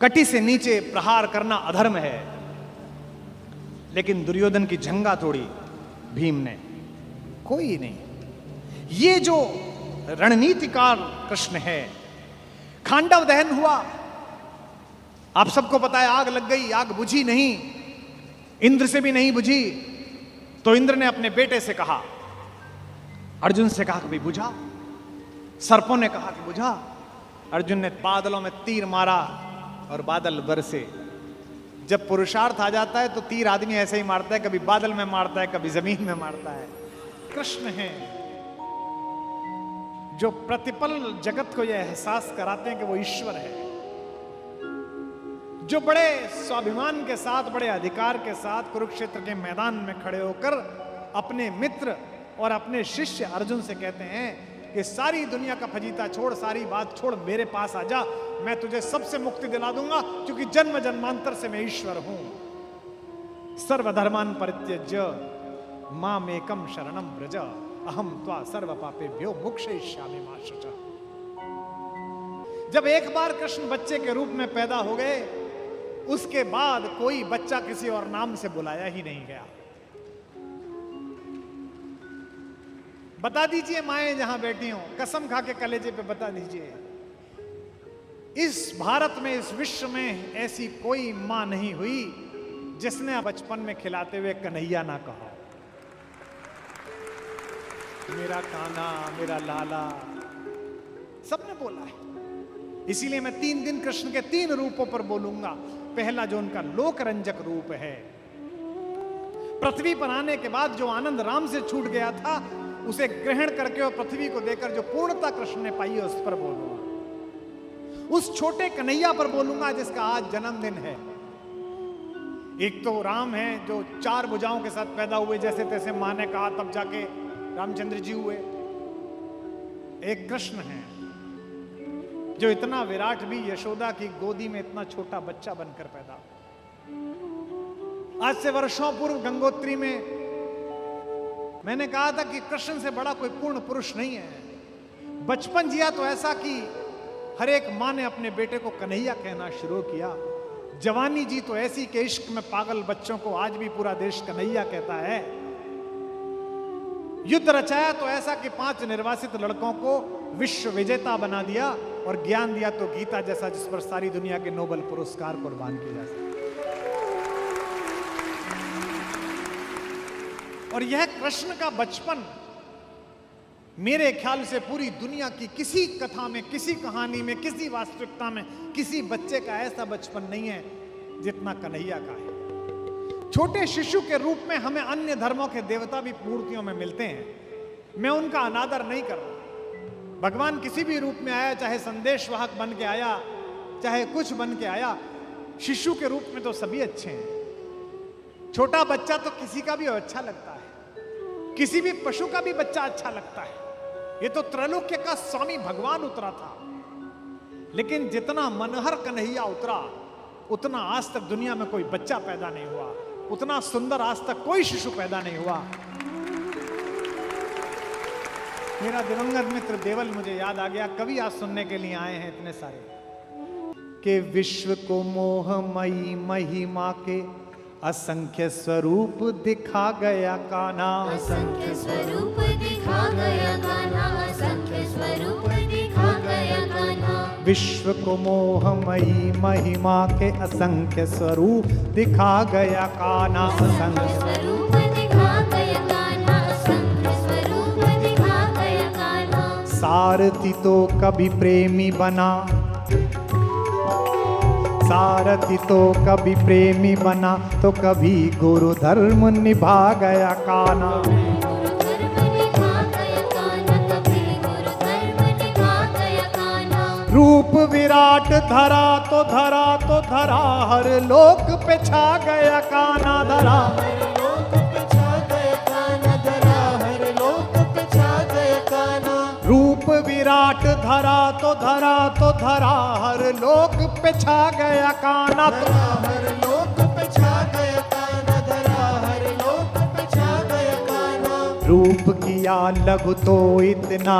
कटी से नीचे प्रहार करना अधर्म है, लेकिन दुर्योधन की जंगा तोड़ी भीम ने, कोई नहीं। ये जो रणनीतिकार कृष्ण है। खांडव दहन हुआ, आप सबको पता है, आग लग गई, आग बुझी नहीं, इंद्र से भी नहीं बुझी, तो इंद्र ने अपने बेटे से कहा, अर्जुन से कहा कि भाई बुझा। सर्पों ने कहा कि बुझा। अर्जुन ने बादलों में तीर मारा और बादल बरसे। जब पुरुषार्थ आ जाता है तो तीर आदमी ऐसे ही मारता है, कभी बादल में मारता है, कभी जमीन में मारता है। कृष्ण है जो प्रतिपल जगत को यह एहसास कराते हैं कि वो ईश्वर है, जो बड़े स्वाभिमान के साथ, बड़े अधिकार के साथ कुरुक्षेत्र के मैदान में खड़े होकर अपने मित्र और अपने शिष्य अर्जुन से कहते हैं कि सारी दुनिया का फजीता छोड़, सारी बात छोड़, मेरे पास आ जा, मैं तुझे सबसे मुक्ति दिला दूंगा, क्योंकि जन्म जन्मांतर से मैं ईश्वर हूं। सर्वधर्मान परित्यज्य मामेकम शरणम व्रज, अहम त्वा सर्व पापेभ्यो मोक्षयिष्यामि मा शुचः। जब एक बार कृष्ण बच्चे के रूप में पैदा हो गए, उसके बाद कोई बच्चा किसी और नाम से बुलाया ही नहीं गया। बता दीजिए माएं जहां बैठी हो, कसम खा के कलेजे पे बता दीजिए, इस भारत में, इस विश्व में ऐसी कोई मां नहीं हुई जिसने बचपन में खिलाते हुए कन्हैया ना कहा, मेरा कान्हा, मेरा लाला, सबने बोला है। इसीलिए मैं 3 दिन कृष्ण के 3 रूपों पर बोलूंगा। पहला जो उनका लोकरंजक रूप है, पृथ्वी पर आने के बाद जो आनंद राम से छूट गया था, उसे ग्रहण करके और पृथ्वी को देकर जो पूर्णता कृष्ण ने पाई है, उस पर बोलूंगा। उस छोटे कन्हैया पर बोलूंगा जिसका आज जन्मदिन है। एक तो राम है जो 4 भुजाओं के साथ पैदा हुए, जैसे तैसे मां ने कहा तब जाके रामचंद्र जी हुए। एक कृष्ण है जो इतना विराट भी यशोदा की गोदी में इतना छोटा बच्चा बनकर पैदा हुआ। आज से वर्षों पूर्व गंगोत्री में मैंने कहा था कि कृष्ण से बड़ा कोई पूर्ण पुरुष नहीं है। बचपन जिया तो ऐसा कि हर एक मां ने अपने बेटे को कन्हैया कहना शुरू किया। जवानी जी तो ऐसी कि इश्क में पागल बच्चों को आज भी पूरा देश कन्हैया कहता है। युद्ध रचाया तो ऐसा कि 5 निर्वासित लड़कों को विश्व विजेता बना दिया, और ज्ञान दिया तो गीता जैसा, जिस पर सारी दुनिया के नोबेल पुरस्कार कुर्बान किए जा सकते। और यह कृष्ण का बचपन मेरे ख्याल से पूरी दुनिया की किसी कथा में, किसी कहानी में, किसी वास्तविकता में किसी बच्चे का ऐसा बचपन नहीं है जितना कन्हैया का है। छोटे शिशु के रूप में हमें अन्य धर्मों के देवता भी मूर्तियों में मिलते हैं, मैं उनका अनादर नहीं कर रहा। भगवान किसी भी रूप में आया, चाहे संदेशवाहक बन के आया, चाहे कुछ बन के आया, शिशु के रूप में तो सभी अच्छे हैं। छोटा बच्चा तो किसी का भी अच्छा लगता है, किसी भी पशु का भी बच्चा अच्छा लगता है। ये तो त्रैलोक्य का स्वामी भगवान उतरा था, लेकिन जितना मनहर कन्हैया उतरा, उतना आज तक दुनिया में कोई बच्चा पैदा नहीं हुआ, उतना सुंदर आज तक कोई शिशु पैदा नहीं हुआ। मेरा दिवंगत मित्र देवल मुझे याद आ गया, कवि आज सुनने के लिए आए हैं इतने सारे, कि विश्व को मोहमयी महिमा के असंख्य स्वरूप दिखा गया कान्हा, असंख्य स्वरूप दिखा गया कान्हा, असंख्य स्वरूप दिखा गया कान्हा। विश्व को मोहमयी महिमा के असंख्य स्वरूप दिखा गया कान्हा, असंख्य स्वरूप दिखा गया कान्हा, असंख्य स्वरूप दिखा गया कान्हा। सारथी तो कभी प्रेमी बना, सारथी तो कभी प्रेमी बना, तो कभी गुरु धर्म निभा गया कान्हा। रूप विराट धरा तो धरा तो धरा, हर लोक पे छा गया कान्हा, धरा हर लोक पे छा गया कान्हा, धरा हर लोक पे छा गया कान्हा। रूप विराट धरा तो धरा तो धरा, हर लोक पे छा गया कान्हा, हर लोक पे छा गया कान्हा, धरा हर लोक पे छा गया कान्हा। रूप किया लघु तो इतना,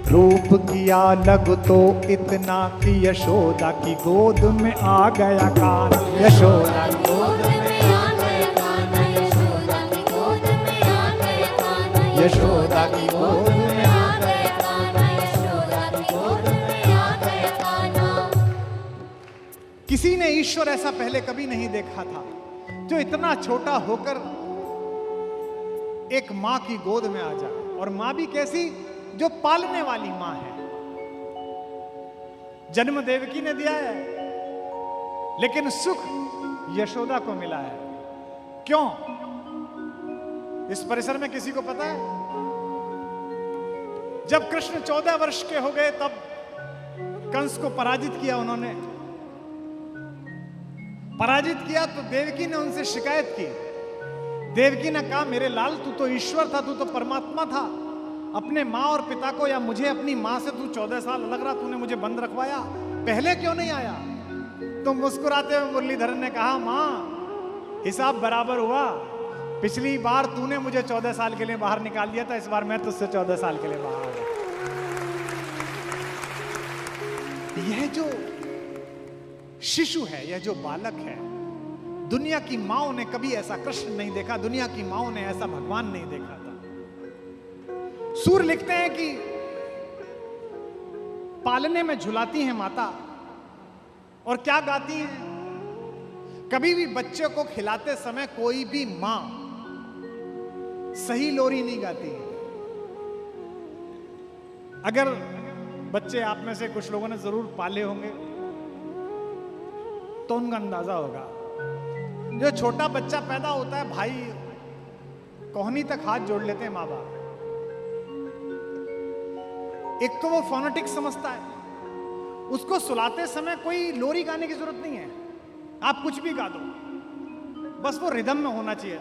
रूप किया लग तो इतना कि यशोदा की गोद में आ गया कान। यशोदा की गोद में आ गया कान्हा, यशोदा की गोद में आ गया कान्हा, यशोदा की गोद में आ गया कान्हा, यशोदा की गोद में आ गया कान्हा। किसी ने ईश्वर ऐसा पहले कभी नहीं देखा था, जो इतना छोटा होकर एक मां की गोद में आ जाए, और मां भी कैसी, जो पालने वाली मां है। जन्म देवकी ने दिया है, लेकिन सुख यशोदा को मिला है। क्यों? इस परिसर में किसी को पता है? जब कृष्ण 14 वर्ष के हो गए, तब कंस को पराजित किया उन्होंने। पराजित किया तो देवकी ने उनसे शिकायत की। देवकी ने कहा, मेरे लाल, तू तो ईश्वर था, तू तो परमात्मा था। अपने माँ और पिता को या मुझे अपनी माँ से तू 14 साल अलग रहा, तूने मुझे बंद रखवाया, पहले क्यों नहीं आया? तो मुस्कुराते हुए मुरलीधर ने कहा, माँ, हिसाब बराबर हुआ। पिछली बार तूने मुझे 14 साल के लिए बाहर निकाल दिया था, इस बार मैं तुझसे 14 साल के लिए बाहर आ गया। यह जो शिशु है, यह जो बालक है, दुनिया की माओं ने कभी ऐसा कृष्ण नहीं देखा, दुनिया की माओं ने ऐसा भगवान नहीं देखा था। सूर लिखते हैं कि पालने में झुलाती हैं माता, और क्या गाती हैं? कभी भी बच्चे को खिलाते समय कोई भी मां सही लोरी नहीं गाती है। अगर बच्चे आप में से कुछ लोगों ने जरूर पाले होंगे तो उनका अंदाजा होगा, जो छोटा बच्चा पैदा होता है, भाई कोहनी तक हाथ जोड़ लेते हैं माँ बाप। एक तो वो फोनेटिक समझता है, उसको सुलाते समय कोई लोरी गाने की जरूरत नहीं है, आप कुछ भी गा दो, बस वो रिदम में होना चाहिए।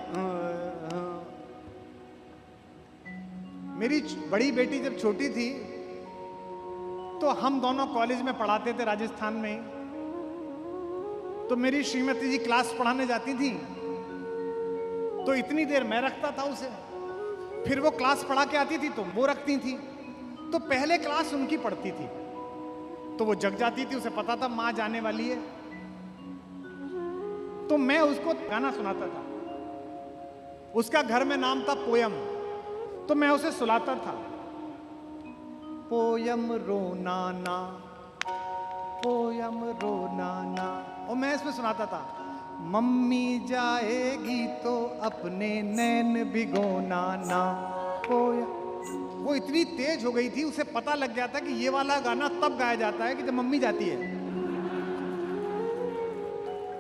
मेरी बड़ी बेटी जब छोटी थी तो हम दोनों कॉलेज में पढ़ाते थे राजस्थान में ही। तो मेरी श्रीमती जी क्लास पढ़ाने जाती थी तो इतनी देर मैं रखता था उसे, फिर वो क्लास पढ़ा के आती थी तो वो रखती थी। तो पहले क्लास उनकी पढ़ती थी तो वो जग जाती थी, उसे पता था माँ जाने वाली है, तो मैं उसको गाना सुनाता था। उसका घर में नाम था पोयम, तो मैं उसे सुनाता था, पोयम रोना ना, पोयम रोना ना, और मैं इसमें सुनाता था, मम्मी जाएगी तो अपने नैन भिगोना ना, पोयम। वो इतनी तेज हो गई थी, उसे पता लग गया था कि ये वाला गाना तब गाया जाता है कि जब मम्मी जाती है।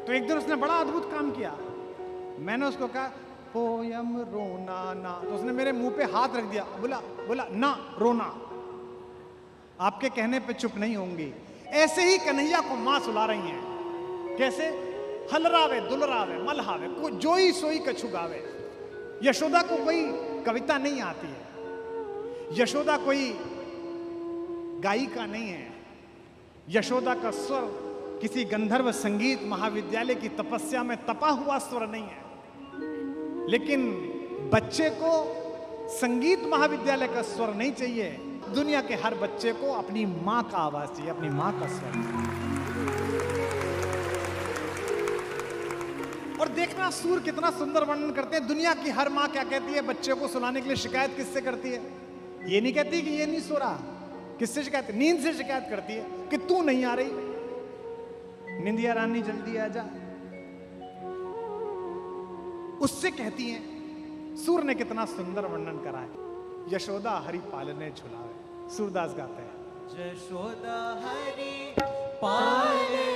तो एक दिन उसने बड़ा अद्भुत काम किया। मैंने उसको कहा पोयम रोना ना, तो उसने मेरे मुंह पे हाथ रख दिया, बोला ना रोना, आपके कहने पे चुप नहीं होंगी। ऐसे ही कन्हैया को मां सुला रही हैं। कैसे? हलरावे दुलरावे मलहावे, को जोई सोई कछु गावे। यशोदा को कोई कविता नहीं आती है, यशोदा कोई गायिका नहीं है। यशोदा का स्वर किसी गंधर्व संगीत महाविद्यालय की तपस्या में तपा हुआ स्वर नहीं है, लेकिन बच्चे को संगीत महाविद्यालय का स्वर नहीं चाहिए। दुनिया के हर बच्चे को अपनी मां का आवाज चाहिए, अपनी मां का स्वर। और देखना सूर कितना सुंदर वर्णन करते हैं। दुनिया की हर मां क्या कहती है बच्चे को सुलाने के लिए? शिकायत किससे करती है? ये नहीं कहती कि ये नहीं सो रहा। किससे शिकायत? नींद से शिकायत करती है कि तू नहीं आ रही, निंदिया रानी जल्दी आ जा। उससे कहती हैं। सूर ने कितना सुंदर वर्णन करा है। यशोदा हरि पालने झुलावे। सूरदास गाते हैं, यशोदा हरि पालने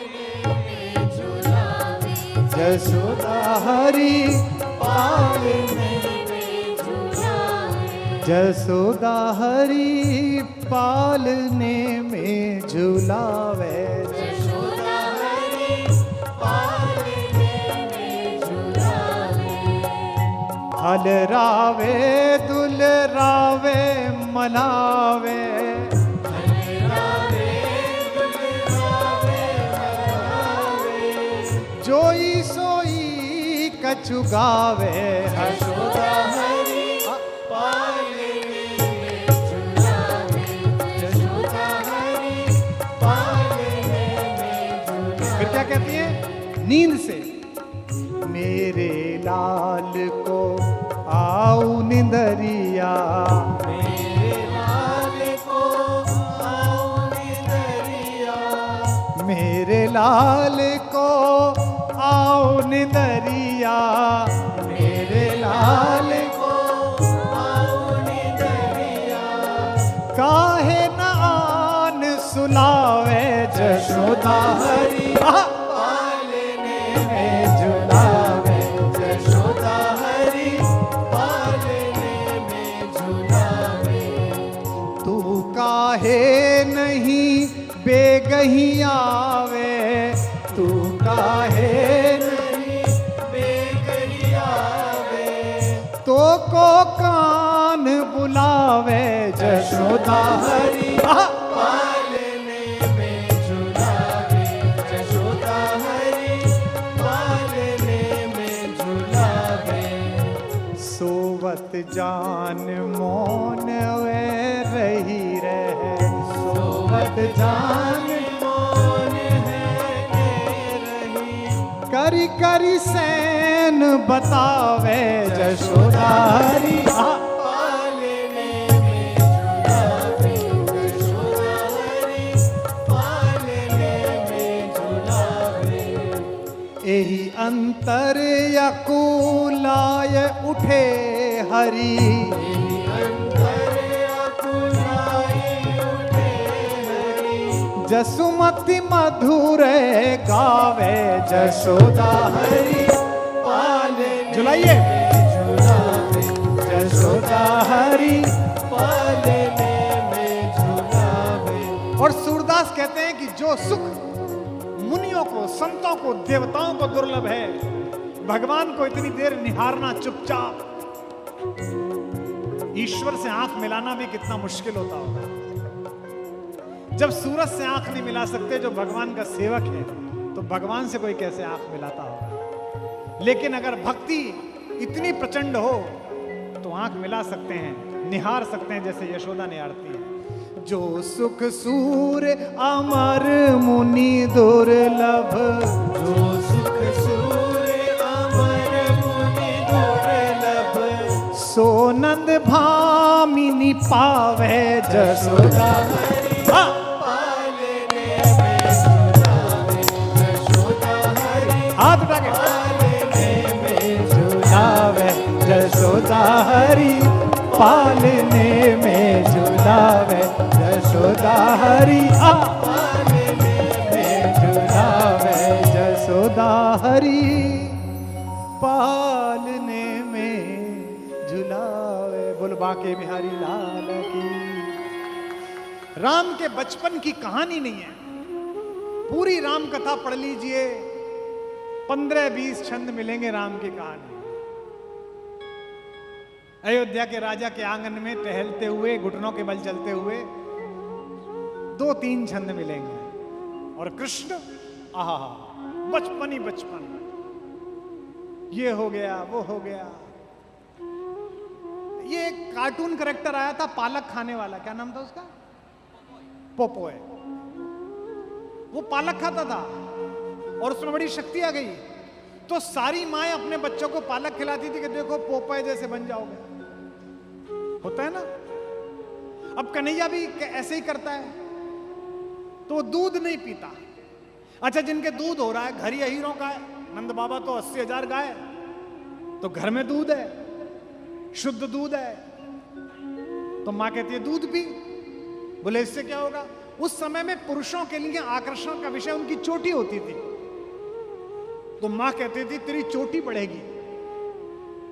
झुलावे, यशोदा हरि पालने में झुलावे, यशोदा हरि पालने में झुलावे, यशोदा हरि पालने में झुलावे, हलरावे दुलरावे मनावे, हलरावे दुलरावे मनावे, जोई सोई कछु गावे। यशोदा हरि पालने में झुलावे, नींद से। मेरे लाल को आओ निंदरिया, मेरे लाल को आओ निंदरिया, मेरे लाल को आओ निंदरिया, मेरे लाल को आओ निंदरिया, काहे न आन सुलावे जशोदा हरी, पालने में झुलावे जशोदा हरी, पालने में झुलावे। तू काहे नहीं बेगही आवे, तू काहे नहीं बेगही आवे, तो को कान बुलावे जशोदा हरी, पालने में झुलावे जशोदा हरी, पालने में झुलावे। सोवत जान मौन वे रही रहे, सोवत जान मौन है रही, करी करी सैन बतावे जशोदा हरी, पालने में झुलावे जशोदा हरी, पालने में झुलावे। एही अंतर यकुलाय उठे हरी, अंतर अकुलाए उठे हरी, जसुमति मधुर गावे जशोदा हरी, पालने झुलाइए झुलावे जशोदा हरी। पालने में झुलावे। और सूरदास कहते हैं कि जो सुख मुनियों को, संतों को, देवताओं को दुर्लभ है, भगवान को इतनी देर निहारना चुपचाप, ईश्वर से आंख मिलाना भी कितना मुश्किल होता होगा। जब सूरज से आंख नहीं मिला सकते जो भगवान का सेवक है, तो भगवान से कोई कैसे आंख मिलाता होगा। लेकिन अगर भक्ति इतनी प्रचंड हो तो आंख मिला सकते हैं, निहार सकते हैं, जैसे यशोदा निहारती है। जो सुख सूर अमर मुनि दुर्लभ, जो सुख सूर्य अमर मुनि दुर्लभ, सो नंद भामिनी पावे जशोदा हरी, पालने में झुलावे जशोदा हरी, हाथ उठा के, पालने में झुलावे जशोदा हरी, पालने में झुलावे जशोदा हरी, पालने में झुलावे जशोदा हरी, पालने में झुलावे। बोल बाके बिहारी लाल की। राम के बचपन की कहानी नहीं है, पूरी राम कथा पढ़ लीजिए, 15-20 छंद मिलेंगे राम की कहानी। अयोध्या के राजा के आंगन में टहलते हुए, घुटनों के बल चलते हुए 2-3 छंद मिलेंगे। और कृष्ण, आहा, बचपन ही बचपन, ये हो गया वो हो गया। ये एक कार्टून कैरेक्टर आया था पालक खाने वाला, क्या नाम था उसका? पोपोय। वो पालक खाता था और उसमें बड़ी शक्ति आ गई, तो सारी माएं अपने बच्चों को पालक खिलाती थी कि देखो पोपोय जैसे बन जाओगे। होता है ना। अब कन्हैया भी ऐसे ही करता है, तो वो दूध नहीं पीता। अच्छा, जिनके दूध हो रहा है, घर ही हीरों का है, नंद बाबा तो 80,000 गाय, तो घर में दूध है, शुद्ध दूध है, तो मां कहती है दूध पी। बोले इससे क्या होगा? उस समय में पुरुषों के लिए आकर्षण का विषय उनकी चोटी होती थी, तो मां कहती थी तेरी चोटी बढ़ेगी।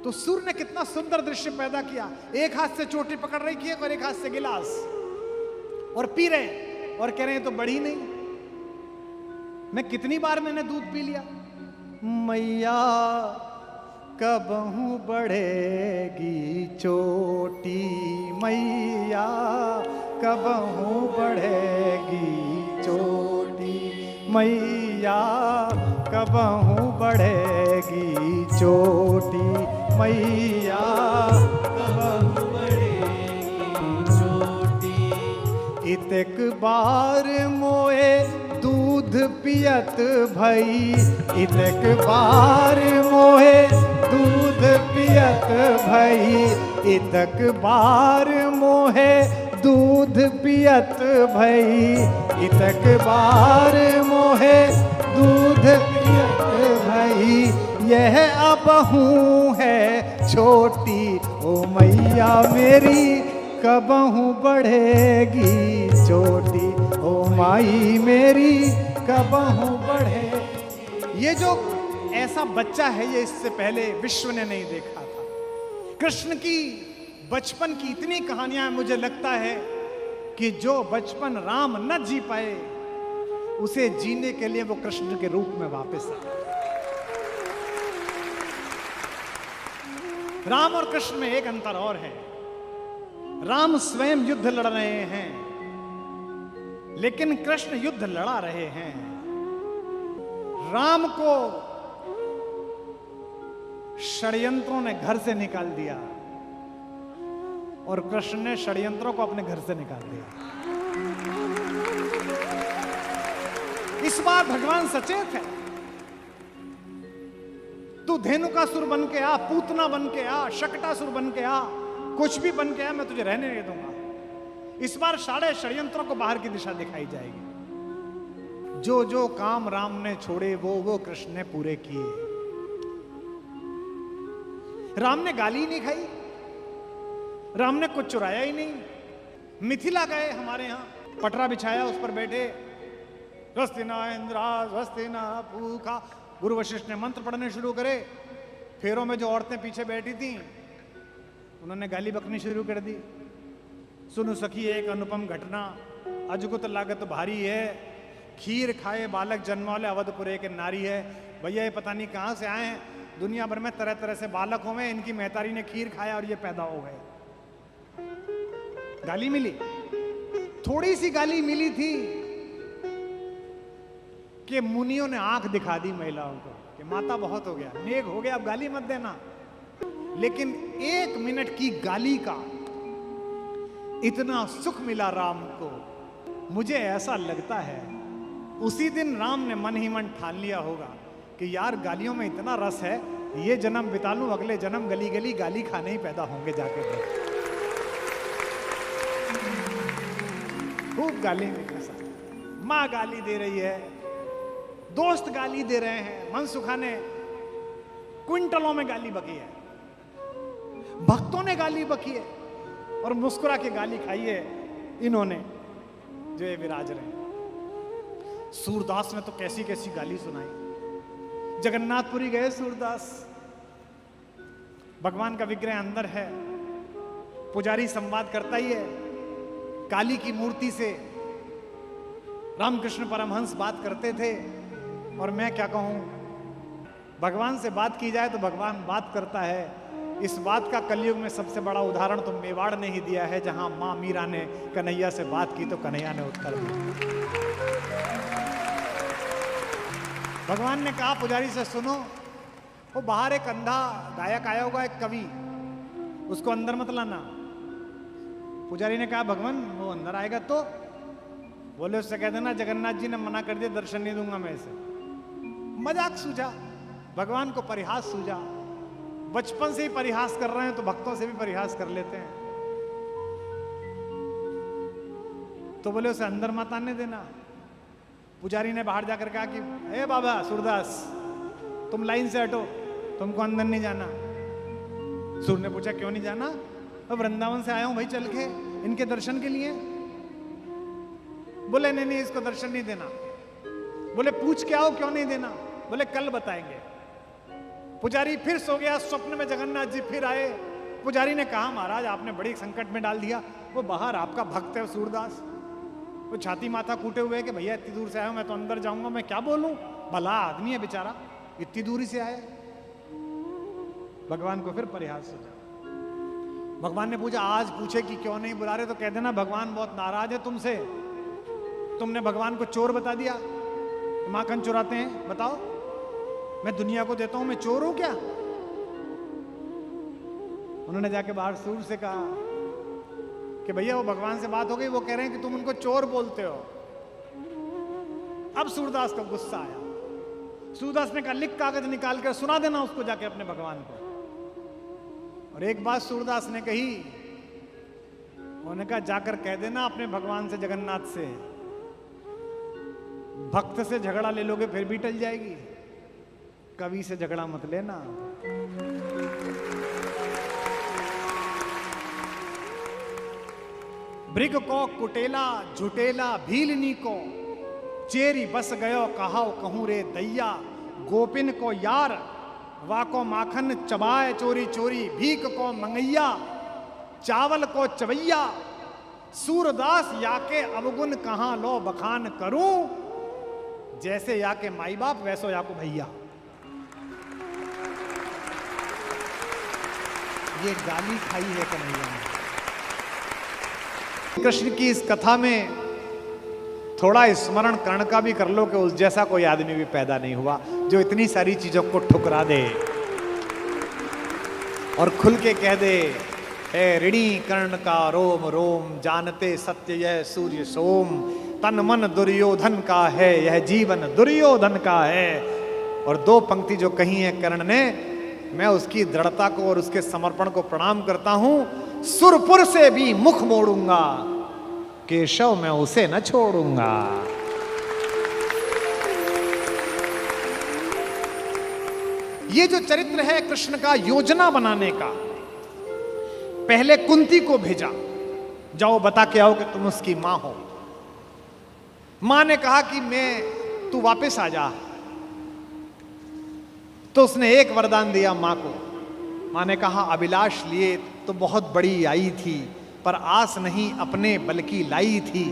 तो सूर्य ने कितना सुंदर दृश्य पैदा किया, एक हाथ से चोटी पकड़ रही थी और एक हाथ से गिलास, और पी रहे, और कह रहे हैं तो बढ़ी नहीं। मैं कितनी बार मैंने दूध पी लिया। मैया कबहू बढ़ेगी चोटी, मैया कबहू बढ़ेगी चोटी, मैया कबहू बढ़ेगी चोटी, मैया कबहू बढ़ेगी चोटी। इतक बार मोए दूध पियत भई, इतक बार मोए दूध पियत भई, इतक बार मोहे दूध पियत भई, इतक बार मोहे दूध पियत भई, यह अबहू है छोटी ओ मैया मेरी, कबहू बढ़ेगी चोटी ओ माई मेरी, कबहू बढ़े। ये जो ऐसा बच्चा है ये इससे पहले विश्व ने नहीं देखा था। कृष्ण की बचपन की इतनी कहानियां, मुझे लगता है कि जो बचपन राम न जी पाए उसे जीने के लिए वो कृष्ण के रूप में वापस आए। राम और कृष्ण में एक अंतर और है, राम स्वयं युद्ध लड़ रहे हैं लेकिन कृष्ण युद्ध लड़ा रहे हैं। राम को षड्यंत्रों ने घर से निकाल दिया और कृष्ण ने षड्यंत्रों को अपने घर से निकाल दिया। इस बार भगवान सचेत है। तू धेनुकासुर बन के आ, पूतना बन के आ, शकटासुर बन के आ, कुछ भी बन के आ, मैं तुझे रहने नहीं दूंगा। इस बार सारे षड्यंत्रों को बाहर की दिशा दिखाई जाएगी। जो जो काम राम ने छोड़े वो कृष्ण ने पूरे किए। राम ने गाली नहीं खाई, राम ने कुछ चुराया ही नहीं। मिथिला गए, हमारे यहां पटरा बिछाया, उस पर बैठे, स्वस्ति न इंद्रा स्वस्ति न पूखा, गुरु वशिष्ठ ने मंत्र पढ़ने शुरू करे। फेरों में जो औरतें पीछे बैठी थी उन्होंने गाली बकनी शुरू कर दी। सुनु सखी एक अनुपम घटना, अजगुत लागत भारी है, खीर खाए बालक जन्मौले अवधपुरे के नारी है। भैया ये पता नहीं कहां से आए हैं, दुनिया भर में तरह तरह से बालक हो गए, इनकी महतारी ने खीर खाया और ये पैदा हो गए। गाली मिली, थोड़ी सी गाली मिली थी कि मुनियों ने आंख दिखा दी महिलाओं को कि माता बहुत हो गया, नेक हो गया, अब गाली मत देना। लेकिन 1 मिनट की गाली का इतना सुख मिला राम को। मुझे ऐसा लगता है उसी दिन राम ने मन ही मन ठान लिया होगा कि यार गालियों में इतना रस है, ये जन्म बिता लूं, अगले जन्म गली गली गाली खाने ही पैदा होंगे जाके। खूब गाली मिलने सा, माँ गाली दे रही है, दोस्त गाली दे रहे हैं, मनसुखा ने क्विंटलों में गाली बकी है, भक्तों ने गाली बकी है और मुस्कुरा के गाली खाई है इन्होंने जो ये विराज रहे हैं। सूरदास ने तो कैसी कैसी गाली सुनाई। जगन्नाथपुरी गए सूरदास, भगवान का विग्रह अंदर है, पुजारी संवाद करता ही है, काली की मूर्ति से रामकृष्ण परमहंस बात करते थे। और मैं क्या कहूं, भगवान से बात की जाए तो भगवान बात करता है। इस बात का कलयुग में सबसे बड़ा उदाहरण तो मेवाड़ ने ही दिया है, जहां मां मीरा ने कन्हैया से बात की तो कन्हैया ने उत्तर दिया। भगवान ने कहा पुजारी से, सुनो, वो बाहर एक अंधा गायक आया होगा, एक कवि, उसको अंदर मत लाना। पुजारी ने कहा भगवान वो अंदर आएगा तो? बोले उससे कह देना जगन्नाथ जी ने मना कर दिया, दर्शन नहीं दूंगा मैं इसे। मजाक सूझा, भगवान को परिहास सूझा। बचपन से ही परिहास कर रहे हैं तो भक्तों से भी परिहास कर लेते हैं। तो बोले उसे अंदर मत आने देना। पुजारी ने बाहर जाकर कहा कि ए बाबा सूरदास, तुम लाइन से हटो, तुमको अंदर नहीं जाना। सूर ने पूछा क्यों नहीं जाना? अब वृंदावन से आया हूं भाई चल के, इनके दर्शन के लिए। बोले नहीं नहीं, इसको दर्शन नहीं देना। बोले पूछ के आओ क्यों नहीं देना? बोले कल बताएंगे। पुजारी फिर सो गया, स्वप्न में जगन्नाथ जी फिर आए। पुजारी ने कहा महाराज आपने बड़ी संकट में डाल दिया। वो बाहर आपका भक्त है सूरदास, वो छाती माथा कूटे हुए कि भैया इतनी दूर से आया हूं, मैं तो अंदर जाऊंगा, मैं क्या बोलूं, भला आदमी है बेचारा, इतनी दूरी से आया। भगवान को फिर परिहास सूझा। भगवान ने पूछा आज पूछे कि क्यों नहीं बुला रहे, तो कह देना भगवान बहुत नाराज है तुमसे, तुमने भगवान को चोर बता दिया। माखन चुराते हैं, बताओ मैं दुनिया को देता हूं, मैं चोर हूं क्या? उन्होंने जाके बाहर सूर से कहा कि भैया वो भगवान से बात हो गई, वो कह रहे हैं कि तुम उनको चोर बोलते हो। अब सूरदास को गुस्सा आया। सूरदास ने कहा लिख कागज निकाल कर सुना देना उसको जाके अपने भगवान को। और एक बात सूरदास ने कही, उन्होंने कहा जाकर कह देना अपने भगवान से, जगन्नाथ से, भक्त से झगड़ा ले लोगे फिर भी टल जाएगी, कवि से झगड़ा मत लेना। भृग को कुटेला झुटेला भीलनी को, चेरी बस गयो कहाओ कहूं रे दैया। गोपिन को यार वाको माखन चबाए चोरी चोरी, भीख को मंगैया चावल को चवैया। सूरदास याके अवगुण कहां लो बखान करूं, जैसे याके माई बाप वैसो याको भैया। ये गाली खाई है कन्हैया ने। कृष्ण की इस कथा में थोड़ा स्मरण कर्ण का भी कर लो कि उस जैसा कोई आदमी भी पैदा नहीं हुआ जो इतनी सारी चीजों को ठुकरा दे और खुल के कह दे, ए ऋणी कर्ण का रोम रोम, जानते सत्य यह सूर्य सोम। तन मन दुर्योधन का है, यह जीवन दुर्योधन का है। और दो पंक्ति जो कही है कर्ण ने, मैं उसकी दृढ़ता को और उसके समर्पण को प्रणाम करता हूं। सुरपुर से भी मुख मोड़ूंगा, केशव मैं उसे न छोड़ूंगा। ये जो चरित्र है कृष्ण का योजना बनाने का, पहले कुंती को भेजा, जाओ बता के आओ कि तुम उसकी मां हो। मां ने कहा कि तू वापस आ जा, तो उसने एक वरदान दिया मां को। मां ने कहा अभिलाष लिए तो बहुत बड़ी आई थी, पर आस नहीं अपने बल की लाई थी।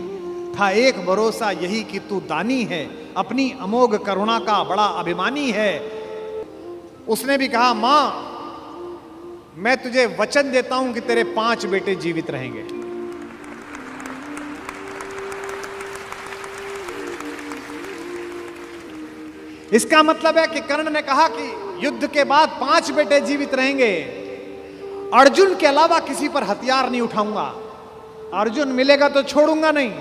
था एक भरोसा यही कि तू दानी है, अपनी अमोघ करुणा का बड़ा अभिमानी है। उसने भी कहा मां मैं तुझे वचन देता हूं कि तेरे 5 बेटे जीवित रहेंगे। इसका मतलब है कि कर्ण ने कहा कि युद्ध के बाद 5 बेटे जीवित रहेंगे, अर्जुन के अलावा किसी पर हथियार नहीं उठाऊंगा। अर्जुन मिलेगा तो छोड़ूंगा नहीं,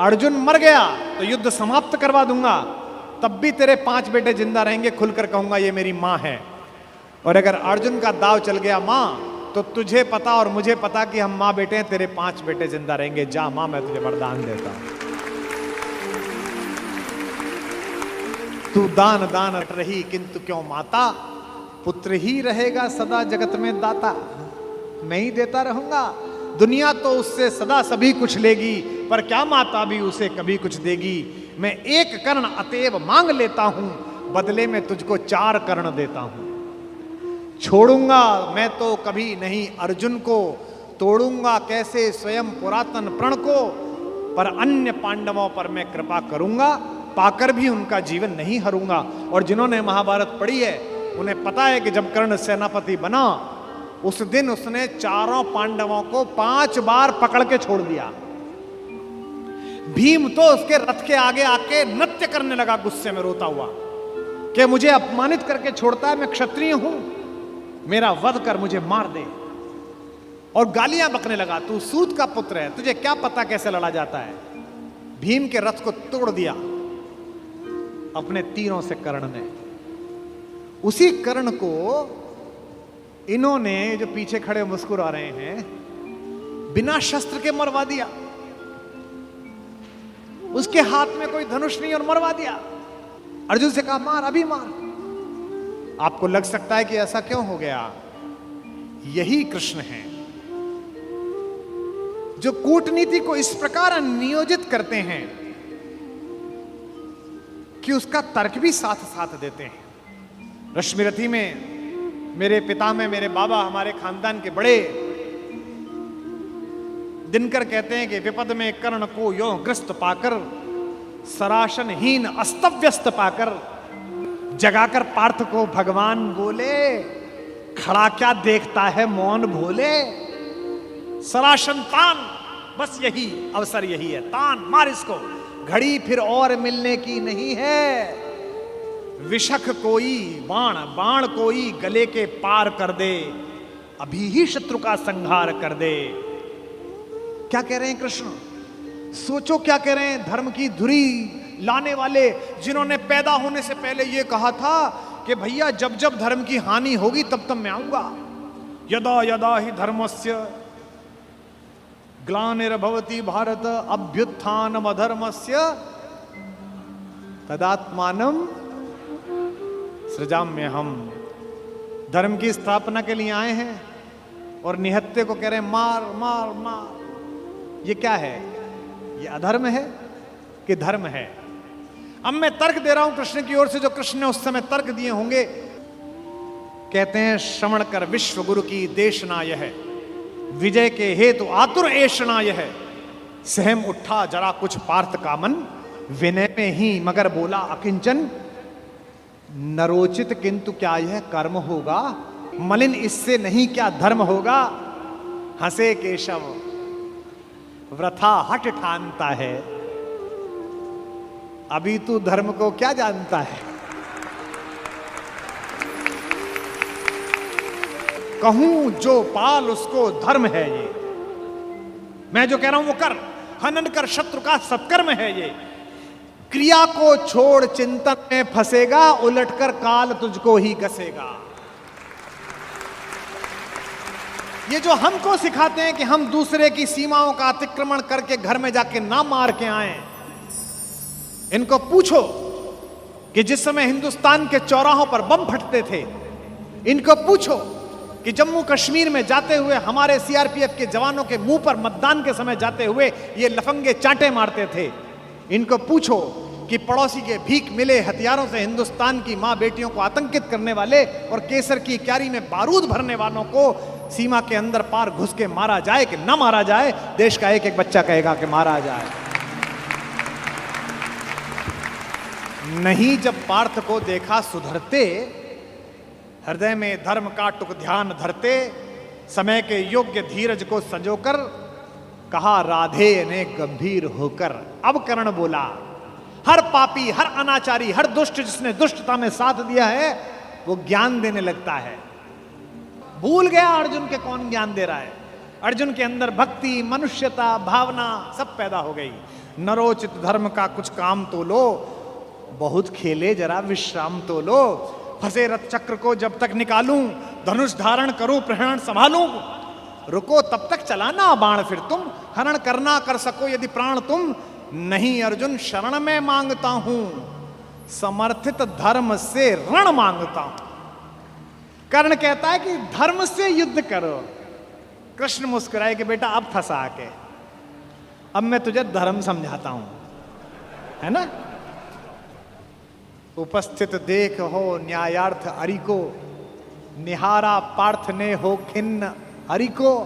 अर्जुन मर गया तो युद्ध समाप्त करवा दूंगा, तब भी तेरे 5 बेटे जिंदा रहेंगे। खुलकर कहूंगा ये मेरी मां है। और अगर अर्जुन का दाव चल गया मां, तो तुझे पता और मुझे पता कि हम मां बेटे हैं, तेरे 5 बेटे जिंदा रहेंगे। जा मां मैं तुझे वरदान देता हूं, तू दान दान रही किंतु क्यों माता, पुत्र ही रहेगा सदा जगत में दाता। मैं ही देता रहूंगा, दुनिया तो उससे सदा सभी कुछ लेगी, पर क्या माता भी उसे कभी कुछ देगी। मैं एक कर्ण अतएव मांग लेता हूं, बदले में तुझको 4 कर्ण देता हूं। छोड़ूंगा मैं तो कभी नहीं अर्जुन को, तोड़ूंगा कैसे स्वयं पुरातन प्रण को, पर अन्य पांडवों पर मैं कृपा करूंगा, पाकर भी उनका जीवन नहीं हरूंगा। और जिन्होंने महाभारत पढ़ी है उन्हें पता है कि जब कर्ण सेनापति बना, उस दिन उसने 4 पांडवों को 5 बार पकड़ के छोड़ दिया। भीम तो उसके रथ के आगे आके नृत्य करने लगा, गुस्से में रोता हुआ कि मुझे अपमानित करके छोड़ता है, मैं क्षत्रिय हूं, मेरा वध कर मुझे मार दे। और गालियां बकने लगा, तू सूत का पुत्र है, तुझे क्या पता कैसे लड़ा जाता है। भीम के रथ को तोड़ दिया अपने तीरों से कर्ण ने। उसी कर्ण को इन्होंने, जो पीछे खड़े मुस्कुरा रहे हैं, बिना शस्त्र के मरवा दिया। उसके हाथ में कोई धनुष नहीं और मरवा दिया। अर्जुन से कहा मार, अभी मार। आपको लग सकता है कि ऐसा क्यों हो गया? यही कृष्ण है जो कूटनीति को इस प्रकार नियोजित करते हैं कि उसका तर्क भी साथ साथ देते हैं। रश्मिरथी में मेरे पिता में मेरे बाबा, हमारे खानदान के बड़े दिनकर कहते हैं कि विपद में कर्ण को यो ग्रस्त पाकर, सराशनहीन अस्तव्यस्त पाकर, जगाकर पार्थ को भगवान बोले, खड़ा क्या देखता है मौन भोले। सराशन तान, बस यही अवसर यही है, तान मार इसको, घड़ी फिर और मिलने की नहीं है। विषख कोई बाण, बाण कोई गले के पार कर दे, अभी ही शत्रु का संहार कर दे। क्या कह रहे हैं कृष्ण? सोचो क्या कह रहे हैं धर्म की धुरी लाने वाले, जिन्होंने पैदा होने से पहले ये कहा था कि भैया जब जब धर्म की हानि होगी तब तब मैं आऊंगा। यदा यदा ही धर्मस्य ग्लानिर्भवति भारत अभ्युत्थानम अधर्मस्य तदात्मानम सृजाम्यहम्। धर्म की स्थापना के लिए आए हैं और निहत्ते को कह रहे हैं मार मार मार। ये क्या है? ये अधर्म है कि धर्म है? अब मैं तर्क दे रहा हूं कृष्ण की ओर से, जो कृष्ण ने उस समय तर्क दिए होंगे। कहते हैं श्रवण कर विश्व गुरु की देशना यह, विजय के हेतु आतुर ऐशना यह, सहम उठा जरा कुछ पार्थ कामन, विनय में ही मगर बोला अकिंचन, नरोचित किंतु क्या यह कर्म होगा, मलिन इससे नहीं क्या धर्म होगा। हंसे केशव व्रथा हट ठानता है, अभी तू धर्म को क्या जानता है। कहूं जो पाल उसको धर्म है ये, मैं जो कह रहा हूं वो कर, हनन कर शत्रु का सत्कर्म है ये। क्रिया को छोड़ चिंतन में फंसेगा, उलटकर काल तुझको ही कसेगा। ये जो हमको सिखाते हैं कि हम दूसरे की सीमाओं का अतिक्रमण करके घर में जाके ना मार के आए, इनको पूछो कि जिस समय हिंदुस्तान के चौराहों पर बम फटते थे, इनको पूछो कि जम्मू कश्मीर में जाते हुए हमारे सीआरपीएफ के जवानों के मुंह पर मतदान के समय जाते हुए ये लफंगे चांटे मारते थे। इनको पूछो कि पड़ोसी के भीख मिले हथियारों से हिंदुस्तान की मां बेटियों को आतंकित करने वाले और केसर की क्यारी में बारूद भरने वालों को सीमा के अंदर पार घुस के मारा जाए कि ना मारा जाए। देश का एक एक बच्चा कहेगा कि मारा जाए। नहीं जब पार्थ को देखा सुधरते, हृदय में धर्म का टुक ध्यान धरते, समय के योग्य धीरज को संजोकर कहा राधे ने गंभीर होकर। अब कर्ण बोला, हर पापी, हर अनाचारी, हर दुष्ट जिसने दुष्टता में साथ दिया है वो ज्ञान देने लगता है। भूल गया अर्जुन के कौन ज्ञान दे रहा है। अर्जुन के अंदर भक्ति, मनुष्यता, भावना सब पैदा हो गई। नरोचित धर्म का कुछ काम तो लो, बहुत खेले जरा विश्राम तो लो। फंसे रथ चक्र को जब तक निकालूं, धनुष धारण करूं, प्रहरण संभालूं, रुको तब तक चलाना बाण फिर तुम, हरण करना कर सको यदि प्राण तुम। नहीं अर्जुन शरण में मांगता हूं, समर्थित धर्म से रण मांगता हूं। कर्ण कहता है कि धर्म से युद्ध करो। कृष्ण मुस्कुराए कि बेटा अब फंसा के, अब मैं तुझे धर्म समझाता हूं, है ना। उपस्थित देख हो न्यायार्थ हरि को, निहारा पार्थ ने हो खिन्न हरि को।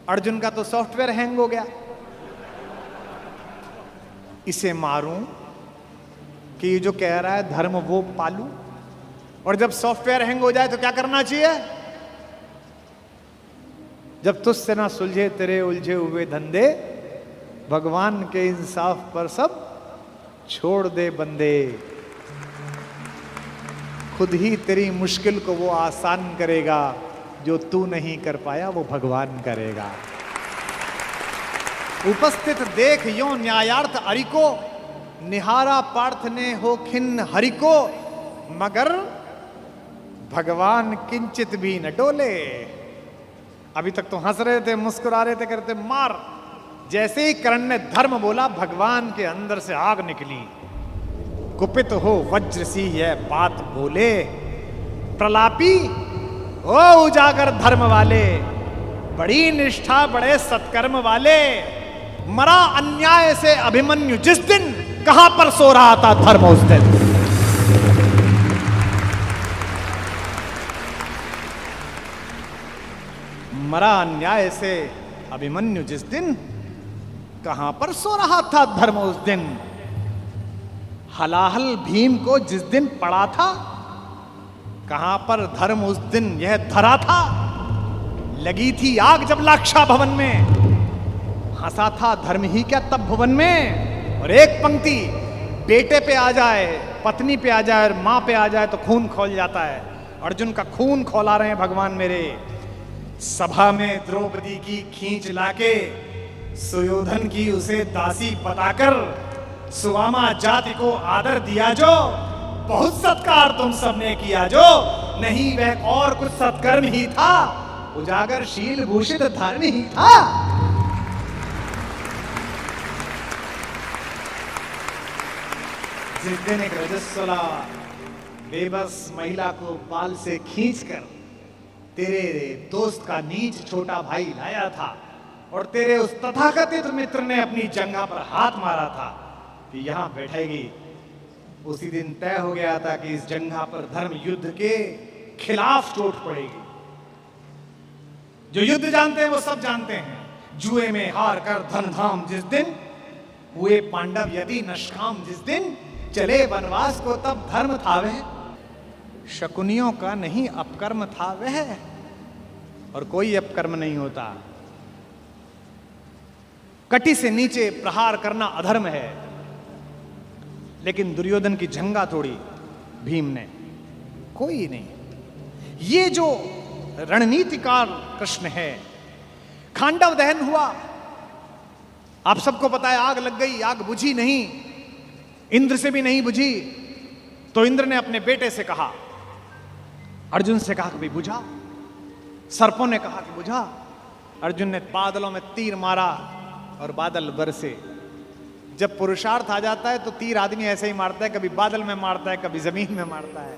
अर्जुन का तो सॉफ्टवेयर हैंग हो गया। इसे मारूं कि ये जो कह रहा है धर्म वो पालूं। और जब सॉफ्टवेयर हैंग हो जाए तो क्या करना चाहिए? जब तुझसे ना सुलझे तेरे उलझे हुए धंधे, भगवान के इंसाफ पर सब छोड़ दे बंदे। खुद ही तेरी मुश्किल को वो आसान करेगा, जो तू नहीं कर पाया वो भगवान करेगा। उपस्थित देख यो न्यायार्थ हरि को, निहारा पार्थ ने हो खिन्न हरि को, मगर भगवान किंचित भी न डोले। अभी तक तो हंस रहे थे, मुस्कुरा रहे थे, करते मार। जैसे ही कर्ण ने धर्म बोला, भगवान के अंदर से आग निकली। कुपित हो वज्र सी यह बात बोले, प्रलापी ओ उजागर धर्म वाले, बड़ी निष्ठा बड़े सत्कर्म वाले। मरा अन्याय से अभिमन्यु जिस दिन, कहां पर सो रहा था धर्म उस दिन। मरा अन्याय से अभिमन्यु जिस दिन, कहां पर सो रहा था धर्म उस दिन। हलाहल भीम को जिस दिन पड़ा था, कहां पर धर्म उस दिन यह धरा था। लगी थी आग जब लाक्षा भवन में, हंसा था धर्म ही क्या तब भुवन में। और एक पंक्ति बेटे पे आ जाए, पत्नी पे आ जाए और मां पे आ जाए तो खून खौल जाता है। अर्जुन का खून खौला रहे हैं भगवान मेरे। सभा में द्रौपदी की खींच लाके सुयोधन की उसे दासी बताकर सुवामा जाति को आदर दिया जो, बहुत सत्कार तुम सबने किया जो, नहीं वह और कुछ सत्कर्म ही था, उजागर शील भूषित धर्म ही था। जिस दिन एक रजस्वला बेबस महिला को बाल से खींचकर तेरे दोस्त का नीच छोटा भाई लाया था और तेरे उस तथाकथित मित्र ने अपनी जंघा पर हाथ मारा था कि यहां बैठेगी, उसी दिन तय हो गया था कि इस जंघा पर धर्म युद्ध के खिलाफ चोट पड़ेगी। जो युद्ध जानते हैं वो सब जानते हैं, जुए में हार कर धन धाम जिस दिन हुए पांडव यदि नष्काम, जिस दिन चले वनवास को तब धर्म था वह, शकुनियों का नहीं अपकर्म था वह, और कोई अपकर्म नहीं होता। कटी से नीचे प्रहार करना अधर्म है, लेकिन दुर्योधन की जंघा तोड़ी भीम ने, कोई नहीं। ये जो रणनीतिकार कृष्ण है, खांडव दहन हुआ, आप सबको पता है, आग लग गई, आग बुझी नहीं, इंद्र से भी नहीं बुझी, तो इंद्र ने अपने बेटे से कहा, अर्जुन से कहा कि भाई बुझा, सर्पों ने कहा कि बुझा, अर्जुन ने बादलों में तीर मारा और बादल बरसे। जब पुरुषार्थ आ जाता है तो तीर आदमी ऐसे ही मारता है, कभी बादल में मारता है, कभी जमीन में मारता है।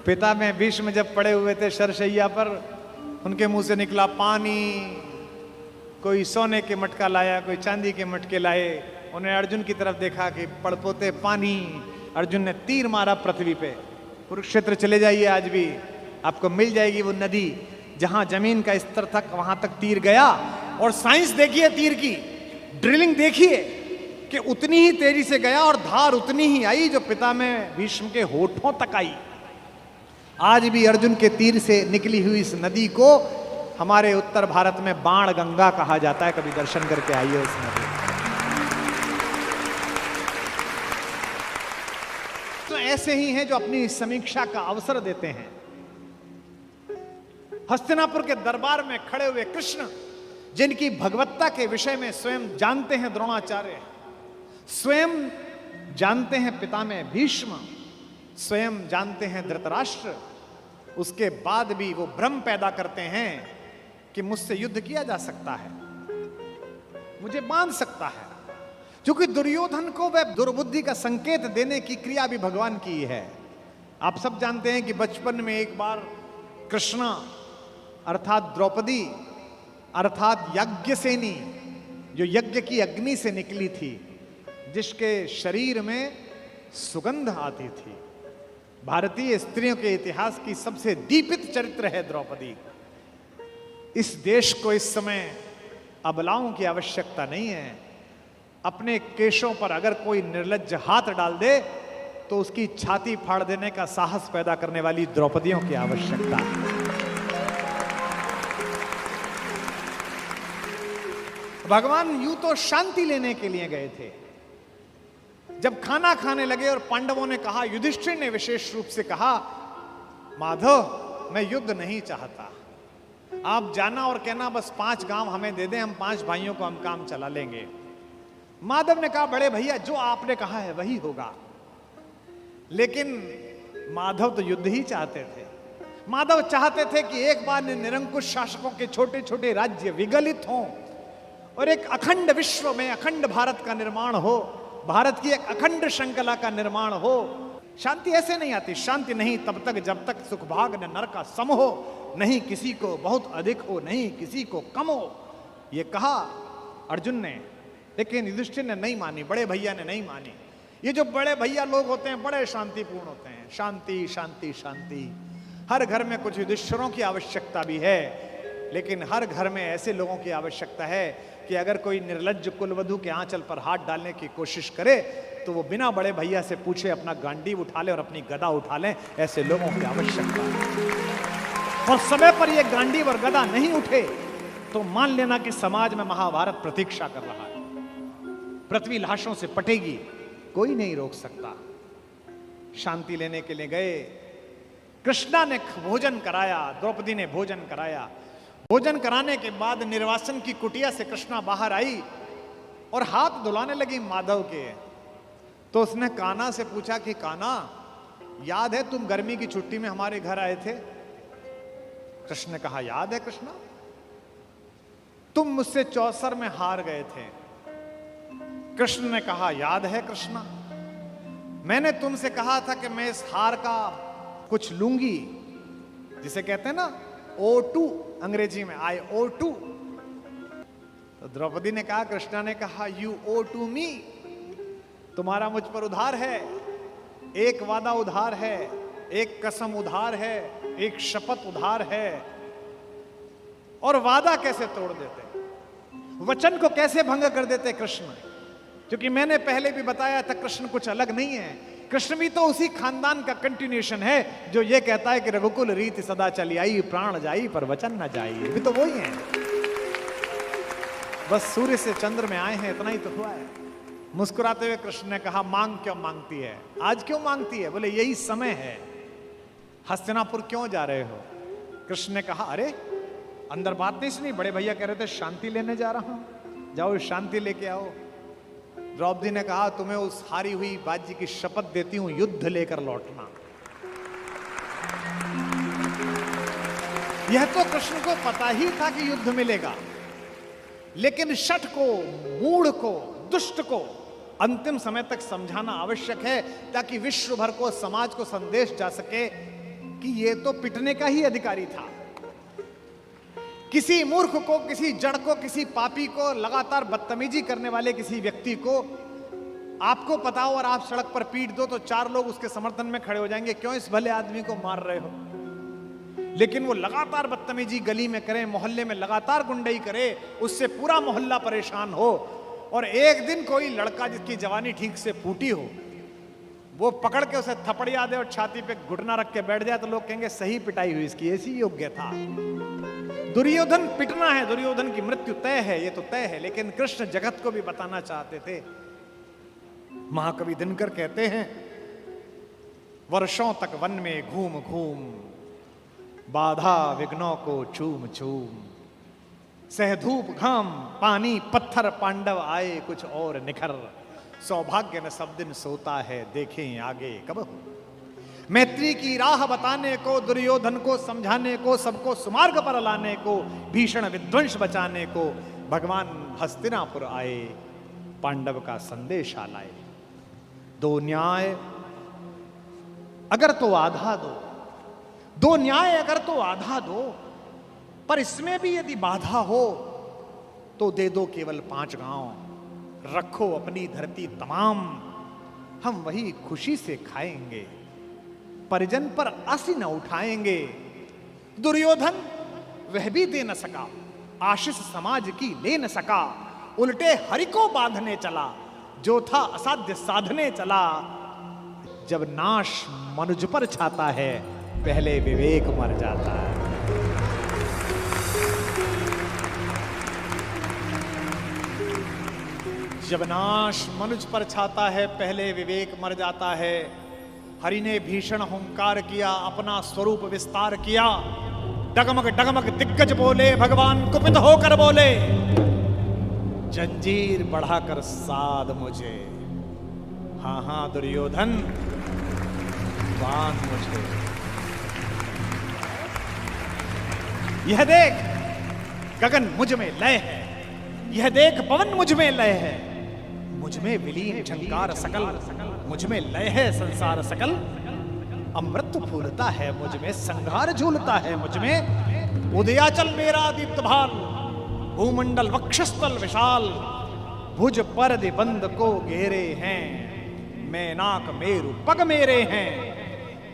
पिता में भीष्म जब पड़े हुए थे शरशैया पर, उनके मुंह से निकला पानी, कोई सोने के मटका लाया, कोई चांदी के मटके लाए, उन्हें अर्जुन की तरफ देखा कि पड़पोते पानी, अर्जुन ने तीर मारा पृथ्वी पे। कुरुक्षेत्र चले जाइए, आज भी आपको मिल जाएगी वो नदी जहां जमीन का स्तर तक, वहां तक तीर गया। और साइंस देखिए तीर की, ड्रिलिंग देखिए कि उतनी ही तेजी से गया और धार उतनी ही आई जो पिता में भीष्म के होठों तक आई। आज भी अर्जुन के तीर से निकली हुई इस नदी को हमारे उत्तर भारत में बाण गंगा कहा जाता है। कभी दर्शन करके आइए उस नदी। तो ऐसे ही हैं जो अपनी समीक्षा का अवसर देते हैं। हस्तिनापुर के दरबार में खड़े हुए कृष्ण, जिनकी भगवत्ता के विषय में स्वयं जानते हैं द्रोणाचार्य, स्वयं जानते हैं पितामह भीष्म, स्वयं जानते हैं धृतराष्ट्र, उसके बाद भी वो भ्रम पैदा करते हैं कि मुझसे युद्ध किया जा सकता है, मुझे बांध सकता है, क्योंकि दुर्योधन को वह दुर्बुद्धि का संकेत देने की क्रिया भी भगवान की है। आप सब जानते हैं कि बचपन में एक बार कृष्णा अर्थात द्रौपदी अर्थात यज्ञसेनी, जो यज्ञ की अग्नि से निकली थी, जिसके शरीर में सुगंध आती थी, भारतीय स्त्रियों के इतिहास की सबसे दीपित चरित्र है द्रौपदी। इस देश को इस समय अबलाओं की आवश्यकता नहीं है। अपने केशों पर अगर कोई निर्लज्ज हाथ डाल दे तो उसकी छाती फाड़ देने का साहस पैदा करने वाली द्रौपदियों की आवश्यकता है। भगवान यूं तो शांति लेने के लिए गए थे। जब खाना खाने लगे और पांडवों ने कहा, युधिष्ठिर ने विशेष रूप से कहा, माधव मैं युद्ध नहीं चाहता, आप जाना और कहना बस 5 गांव हमें दे दें, हम 5 भाइयों को हम काम चला लेंगे। माधव ने कहा, बड़े भैया जो आपने कहा है वही होगा। लेकिन माधव तो युद्ध ही चाहते थे। माधव चाहते थे कि एक बार निरंकुश शासकों के छोटे छोटे राज्य विगलित हों और एक अखंड विश्व में अखंड भारत का निर्माण हो, भारत की एक अखंड श्रृंखला का निर्माण हो। शांति ऐसे नहीं आती। शांति नहीं तब तक जब तक सुख भाग न नर का सम हो, नहीं किसी को बहुत अधिक हो, नहीं किसी को कम हो। ये कहा अर्जुन ने, लेकिन युधिष्ठिर ने नहीं मानी, बड़े भैया ने नहीं मानी। ये जो बड़े भैया लोग होते हैं बड़े शांतिपूर्ण होते हैं। शांति शांति शांति। हर घर में कुछ युधिष्ठिरों की आवश्यकता भी है, लेकिन हर घर में ऐसे लोगों की आवश्यकता है कि अगर कोई निर्लज्ज कुलवधू के आंचल पर हाथ डालने की कोशिश करे तो वो बिना बड़े भैया से पूछे अपना गांडीव उठा ले और अपनी गदा उठा ले। ऐसे लोगों की आवश्यकता है। और समय पर ये गांडीव और गदा नहीं उठे तो मान लेना कि समाज में महाभारत प्रतीक्षा कर रहा है। पृथ्वी लाशों से पटेगी, कोई नहीं रोक सकता। शांति लेने के लिए गए। कृष्णा ने भोजन कराया, द्रौपदी ने भोजन कराया। भोजन कराने के बाद निर्वासन की कुटिया से कृष्णा बाहर आई और हाथ धुलाने लगी माधव के। तो उसने कान्हा से पूछा कि कान्हा, याद है तुम गर्मी की छुट्टी में हमारे घर आए थे? कृष्ण ने कहा, याद है कृष्णा, तुम मुझसे चौसर में हार गए थे। कृष्ण ने कहा, याद है कृष्णा, मैंने तुमसे कहा था कि मैं इस हार का कुछ लूंगी, जिसे कहते हैं ना O2 अंग्रेजी में, I O2। तो द्रौपदी ने कहा, कृष्णा ने कहा, यू O to me, तुम्हारा मुझ पर उधार है, एक वादा उधार है, एक कसम उधार है, एक शपथ उधार है। और वादा कैसे तोड़ देते, वचन को कैसे भंग कर देते कृष्ण? क्योंकि मैंने पहले भी बताया था, कृष्ण कुछ अलग नहीं है। कृष्ण भी तो उसी खानदान का कंटिन्यूएशन है जो ये कहता है कि रघुकुल रीति सदा चली आई, प्राण जाई पर वचन न जाई। भी तो वही है, बस सूर्य से चंद्र में आए हैं, इतना ही तो हुआ है। मुस्कुराते हुए कृष्ण ने कहा, मांग क्यों मांगती है, आज क्यों मांगती है? बोले, यही समय है। हस्तिनापुर क्यों जा रहे हो? कृष्ण ने कहा, अरे अंदर बात नहीं सुनी, बड़े भैया कह रहे थे शांति लेने जा रहा हूं, जाओ शांति लेके आओ। द्रौपदी ने कहा, तुम्हें उस हारी हुई बाजी की शपथ देती हूं, युद्ध लेकर लौटना। यह तो कृष्ण को पता ही था कि युद्ध मिलेगा, लेकिन शठ को, मूढ़ को, दुष्ट को अंतिम समय तक समझाना आवश्यक है, ताकि विश्व भर को, समाज को संदेश जा सके कि यह तो पिटने का ही अधिकारी था। किसी मूर्ख को, किसी जड़ को, किसी पापी को, लगातार बदतमीजी करने वाले किसी व्यक्ति को आपको पता हो और आप सड़क पर पीट दो तो 4 लोग उसके समर्थन में खड़े हो जाएंगे, क्यों इस भले आदमी को मार रहे हो? लेकिन वो लगातार बदतमीजी गली में करे, मोहल्ले में लगातार गुंडई करे, उससे पूरा मोहल्ला परेशान हो, और एक दिन कोई लड़का जिसकी जवानी ठीक से फूटी हो, वो पकड़ के उसे थपड़िया दे और छाती पे घुटना रख के बैठ जाए, तो लोग कहेंगे सही पिटाई हुई इसकी, ऐसी योग्य था। दुर्योधन पिटना है, दुर्योधन की मृत्यु तय है, ये तो तय है। लेकिन कृष्ण जगत को भी बताना चाहते थे। महाकवि दिनकर कहते हैं, वर्षों तक वन में घूम घूम, बाधा विघ्नों को चूम चूम, सह धूप घाम पानी पत्थर, पांडव आए कुछ और निखर, सौभाग्य न सब दिन सोता है, देखें आगे कब हो। मैत्री की राह बताने को, दुर्योधन को समझाने को, सबको सुमार्ग पर लाने को, भीषण विध्वंस बचाने को भगवान हस्तिनापुर आए, पांडव का संदेशा लाए। 2 न्याय अगर तो आधा दो, 2 न्याय अगर तो आधा दो, पर इसमें भी यदि बाधा हो तो दे दो केवल 5 गांव, रखो अपनी धरती तमाम, हम वही खुशी से खाएंगे, परिजन पर आसी न उठाएंगे। दुर्योधन वह भी दे न सका, आशीष समाज की ले न सका, उल्टे हरि को बांधने चला, जो था असाध्य साधने चला। जब नाश मनुज पर छाता है, पहले विवेक मर जाता है। जब नाश मनुज पर छाता है, पहले विवेक मर जाता है। हरि ने भीषण हुंकार किया, अपना स्वरूप विस्तार किया, डगमग डगमग दिग्गज बोले, भगवान कुपित होकर बोले, जंजीर बढ़ाकर साध मुझे, हाँ हाँ दुर्योधन बांध मुझे। यह देख गगन मुझ में लय है, यह देख पवन मुझ में लय है, मुझ में विलीन झंकार सकल, मुझ में लय है संसार सकल। अमृत फूलता है मुझ में, संघार झूलता है मुझ में, उदयाचल मेरा दीप्त भाल, भूमंडल वक्षस्थल विशाल, भुज पर बंद को घेरे हैं, मैनाक मेरु पग मेरे हैं,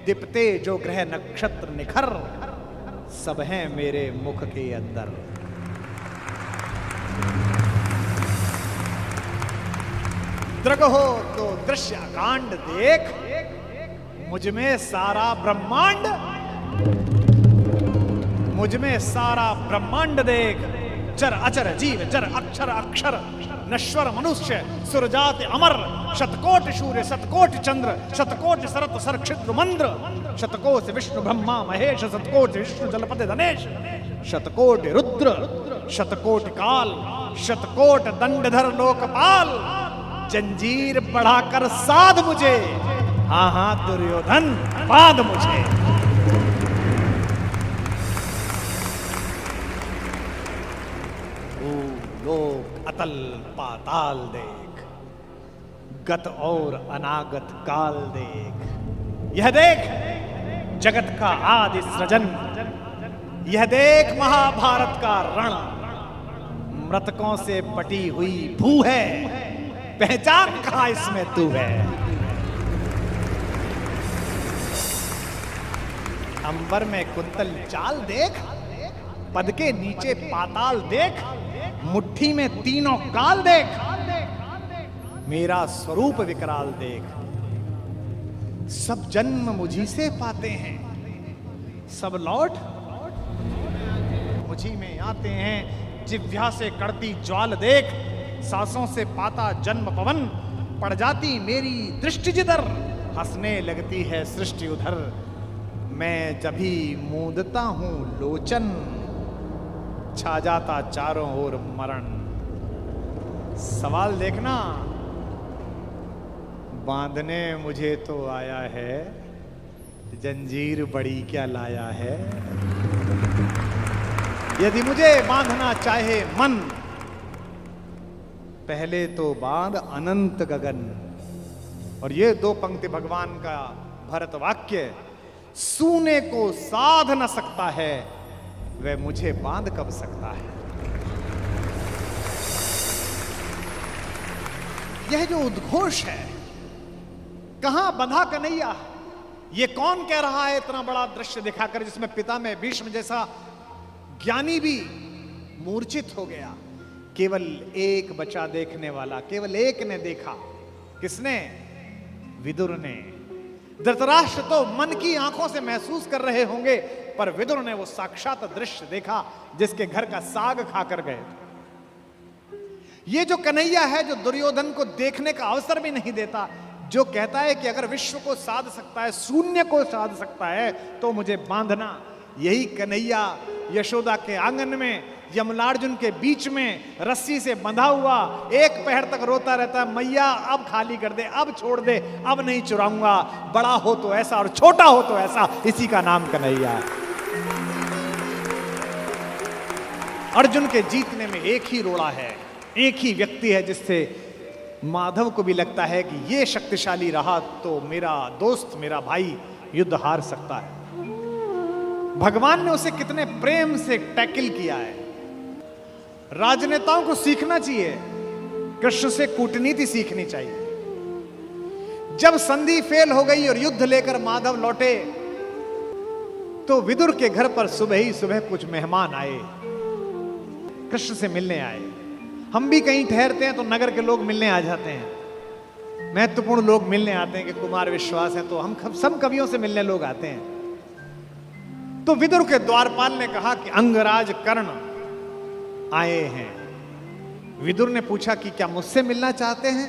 दीप्ते जो ग्रह नक्षत्र निखर, सब हैं मेरे मुख के अंदर। दृग हो तो दृश्य कांड देख, मुझ में सारा ब्रह्मांड, मुझ में सारा ब्रह्मांड देख, चर अचर जीव जर अक्षर अक्षर, नश्वर मनुष्य सुरजात अमर, शतकोट सूर्य शतकोट चंद्र, शतकोट सरत सर क्षिद्र मंद्र, शतकोश विष्णु ब्रह्मा महेश, शतकोश विष्णु जलपति धनेश, शतकोटि रुद्र शतकोटि काल शतकोट दंडधर लोकपाल, जंजीर बढ़ाकर साध मुझे, हाँ हाँ दुर्योधन बांध मुझे। लोक अतल पाताल देख, गत और अनागत काल देख, यह देख जगत का आदि सृजन, यह देख महाभारत का रण, मृतकों से पटी हुई भू है, पहचान कहां इसमें तू है। अंबर में कुंतल चाल देख, पद के नीचे पाताल देख, मुट्ठी में तीनों काल देख, मेरा स्वरूप विकराल देख। सब जन्म मुझी से पाते हैं, सब लौट मुझी में आते हैं। जिह्वा से कड़ती ज्वाल देख, सांसों से पाता जन्म पवन, पड़ जाती मेरी दृष्टि जिधर, हंसने लगती है सृष्टि उधर। मैं जभी मूंदता हूं लोचन, छा जाता चारों ओर मरण। सवाल देखना, बांधने मुझे तो आया है, जंजीर बड़ी क्या लाया है। यदि मुझे बांधना चाहे मन, पहले तो बांध अनंत गगन। और ये दो पंक्ति भगवान का भरत वाक्य, सूने को साध न सकता है, वह मुझे बांध कब सकता है। यह जो उद्घोष है, कहां बंधा कन्हैया, ये कौन कह रहा है इतना बड़ा दृश्य दिखाकर, जिसमें पिता में भीष्म जैसा ज्ञानी भी मूर्छित हो गया। केवल एक बचा देखने वाला, केवल एक ने देखा। किसने? विदुर ने। धृतराष्ट्र तो मन की आंखों से महसूस कर रहे होंगे, पर विदुर ने वो साक्षात दृश्य देखा जिसके घर का साग खाकर गए। ये जो कन्हैया है, जो दुर्योधन को देखने का अवसर भी नहीं देता, जो कहता है कि अगर विश्व को साध सकता है, शून्य को साध सकता है, तो मुझे बांधना। यही कन्हैया यशोदा के आंगन में, यमलार्जुन के बीच में रस्सी से बंधा हुआ एक पहर तक रोता रहता है, मैया अब खाली कर दे, अब छोड़ दे, अब नहीं चुराऊंगा। बड़ा हो तो ऐसा और छोटा हो तो ऐसा, इसी का नाम कन्हैया है। अर्जुन के जीतने में एक ही रोड़ा है, एक ही व्यक्ति है जिससे माधव को भी लगता है कि ये शक्तिशाली रहा तो मेरा दोस्त, मेरा भाई युद्ध हार सकता है। भगवान ने उसे कितने प्रेम से टैकल किया है। राजनेताओं को सीखना चाहिए, कृष्ण से कूटनीति सीखनी चाहिए। जब संधि फेल हो गई और युद्ध लेकर माधव लौटे, तो विदुर के घर पर सुबह ही सुबह कुछ मेहमान आए, कृष्ण से मिलने आए। हम भी कहीं ठहरते हैं तो नगर के लोग मिलने आ जाते हैं, महत्वपूर्ण लोग मिलने आते हैं कि कुमार विश्वास है, तो हम सब कवियों से मिलने लोग आते हैं। तो विदुर के द्वारपाल ने कहा कि अंगराज कर्ण आए हैं। विदुर ने पूछा कि क्या मुझसे मिलना चाहते हैं?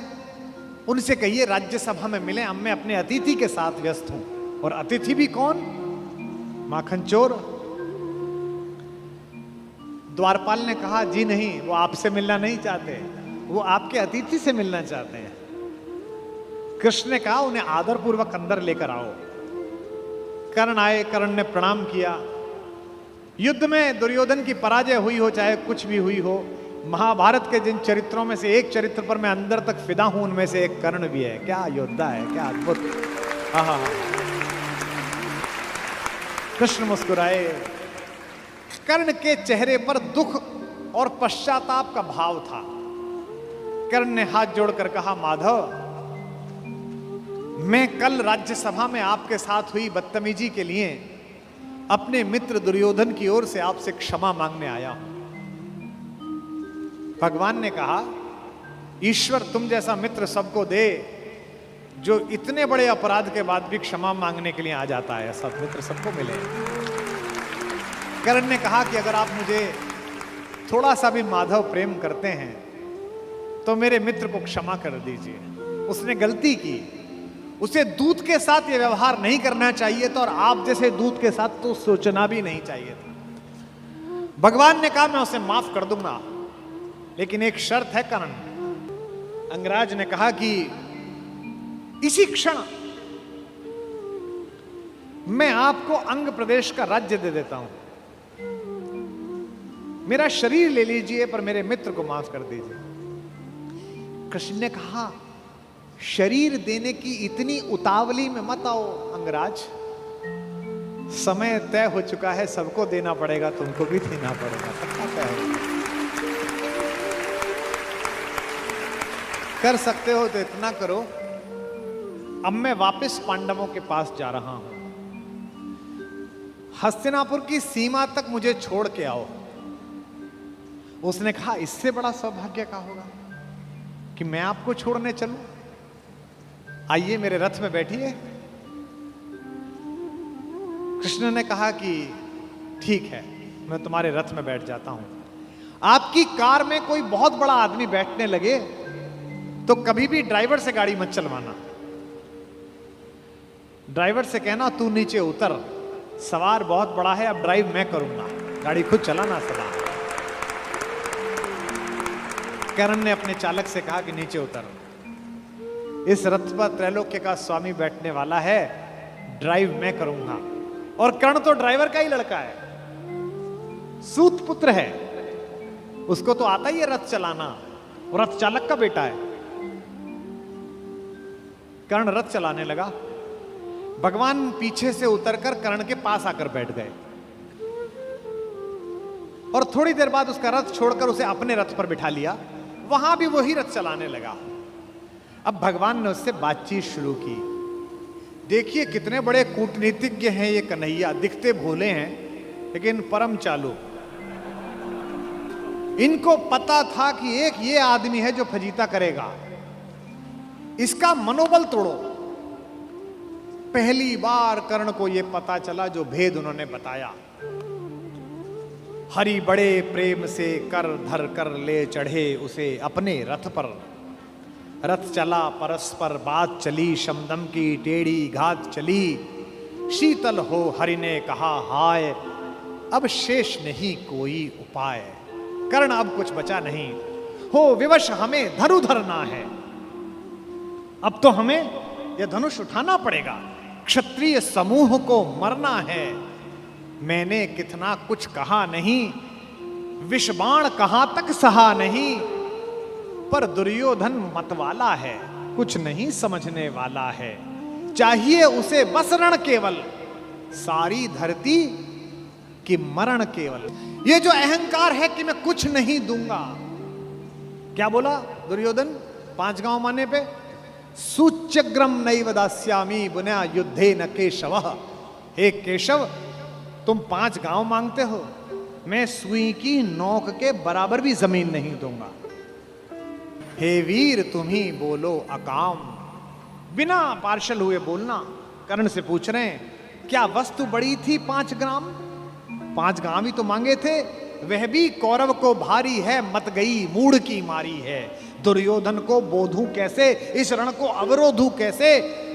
उनसे कहिए राज्यसभा में मिले, अब मैं अपने अतिथि के साथ व्यस्त हूं। और अतिथि भी कौन? माखन चोर। द्वारपाल ने कहा जी नहीं, वो आपसे मिलना नहीं चाहते, वो आपके अतिथि से मिलना चाहते हैं। कृष्ण ने कहा उन्हें आदरपूर्वक अंदर लेकर आओ। कर्ण आए, कर्ण ने प्रणाम किया। युद्ध में दुर्योधन की पराजय हुई हो, चाहे कुछ भी हुई हो, महाभारत के जिन चरित्रों में से एक चरित्र पर मैं अंदर तक फिदा हूं, उनमें से एक कर्ण भी है। क्या योद्धा है, क्या अद्भुत। हाँ। कृष्ण मुस्कुराए। कर्ण के चेहरे पर दुख और पश्चाताप का भाव था। कर्ण ने हाथ जोड़कर कहा, माधव, मैं कल राज्यसभा में आपके साथ हुई बदतमीजी के लिए अपने मित्र दुर्योधन की ओर से आपसे क्षमा मांगने आया हूं। भगवान ने कहा, ईश्वर तुम जैसा मित्र सबको दे, जो इतने बड़े अपराध के बाद भी क्षमा मांगने के लिए आ जाता है। सब मित्र सबको मिले। कर्ण ने कहा कि अगर आप मुझे थोड़ा सा भी माधव प्रेम करते हैं तो मेरे मित्र को क्षमा कर दीजिए। उसने गलती की, उसे दूत के साथ यह व्यवहार नहीं करना चाहिए था, और आप जैसे दूत के साथ तो सोचना भी नहीं चाहिए था। भगवान ने कहा मैं उसे माफ कर दूंगा, लेकिन एक शर्त है कर्ण। अंगराज ने कहा कि इसी क्षण मैं आपको अंग प्रदेश का राज्य दे देता हूं, मेरा शरीर ले लीजिए पर मेरे मित्र को माफ कर दीजिए। कृष्ण ने कहा शरीर देने की इतनी उतावली में मत आओ अंगराज, समय तय हो चुका है, सबको देना पड़ेगा, तुमको भी देना पड़ेगा, पक्का तय हो। कर सकते हो तो इतना करो, अब मैं वापस पांडवों के पास जा रहा हूं, हस्तिनापुर की सीमा तक मुझे छोड़ के आओ। उसने कहा इससे बड़ा सौभाग्य का होगा कि मैं आपको छोड़ने चलूं, आइए मेरे रथ में बैठिए। कृष्ण ने कहा कि ठीक है, मैं तुम्हारे रथ में बैठ जाता हूं। आपकी कार में कोई बहुत बड़ा आदमी बैठने लगे तो कभी भी ड्राइवर से गाड़ी मत चलवाना, ड्राइवर से कहना तू नीचे उतर, सवार बहुत बड़ा है, अब ड्राइव मैं करूंगा, गाड़ी खुद चलाना सवार। कर्ण ने अपने चालक से कहा कि नीचे उतर, इस रथ पर त्रैलोक्य का स्वामी बैठने वाला है, ड्राइव मैं करूंगा। और कर्ण तो ड्राइवर का ही लड़का है, सूत पुत्र है, उसको तो आता ही है रथ चलाना, और रथ चालक का बेटा है। कर्ण रथ चलाने लगा, भगवान पीछे से उतरकर कर्ण के पास आकर बैठ गए और थोड़ी देर बाद उसका रथ छोड़कर उसे अपने रथ पर बिठा लिया, वहां भी वही रथ चलाने लगा। अब भगवान ने उससे बातचीत शुरू की। देखिए कितने बड़े कूटनीतिज्ञ हैं ये कन्हैया, दिखते भोले हैं लेकिन परम चालू। इनको पता था कि एक ये आदमी है जो फजीता करेगा, इसका मनोबल तोड़ो। पहली बार कर्ण को यह पता चला जो भेद उन्होंने बताया। हरि बड़े प्रेम से कर धर कर ले चढ़े उसे अपने रथ पर, रथ चला परस्पर बात चली, शमदम की टेढ़ी घात चली, शीतल हो हरि ने कहा हाय, अब शेष नहीं कोई उपाय। कर्ण अब कुछ बचा नहीं, हो विवश हमें धनु धरना है, अब तो हमें यह धनुष उठाना पड़ेगा, क्षत्रिय समूह को मरना है। मैंने कितना कुछ कहा नहीं, विषबाण कहां तक सहा नहीं, पर दुर्योधन मतवाला है, कुछ नहीं समझने वाला है। चाहिए उसे बस रण केवल, सारी धरती की मरण केवल। ये जो अहंकार है कि मैं कुछ नहीं दूंगा, क्या बोला दुर्योधन 5 गांव माने पे, सूच्यग्रम नैव दास्यामि बुना युद्धे न केशवः। हे केशव तुम 5 गांव मांगते हो, मैं सुई की नोक के बराबर भी जमीन नहीं दूंगा। हे वीर तुम ही बोलो अकाम, बिना पार्शल हुए बोलना। कर्ण से पूछ रहे हैं क्या वस्तु बड़ी थी 5 ग्राम, 5 गांव ही तो मांगे थे, वह भी कौरव को भारी है, मत गई मूढ़ की मारी है। दुर्योधन को बोधूं कैसे, इस रण को अवरोधूं कैसे,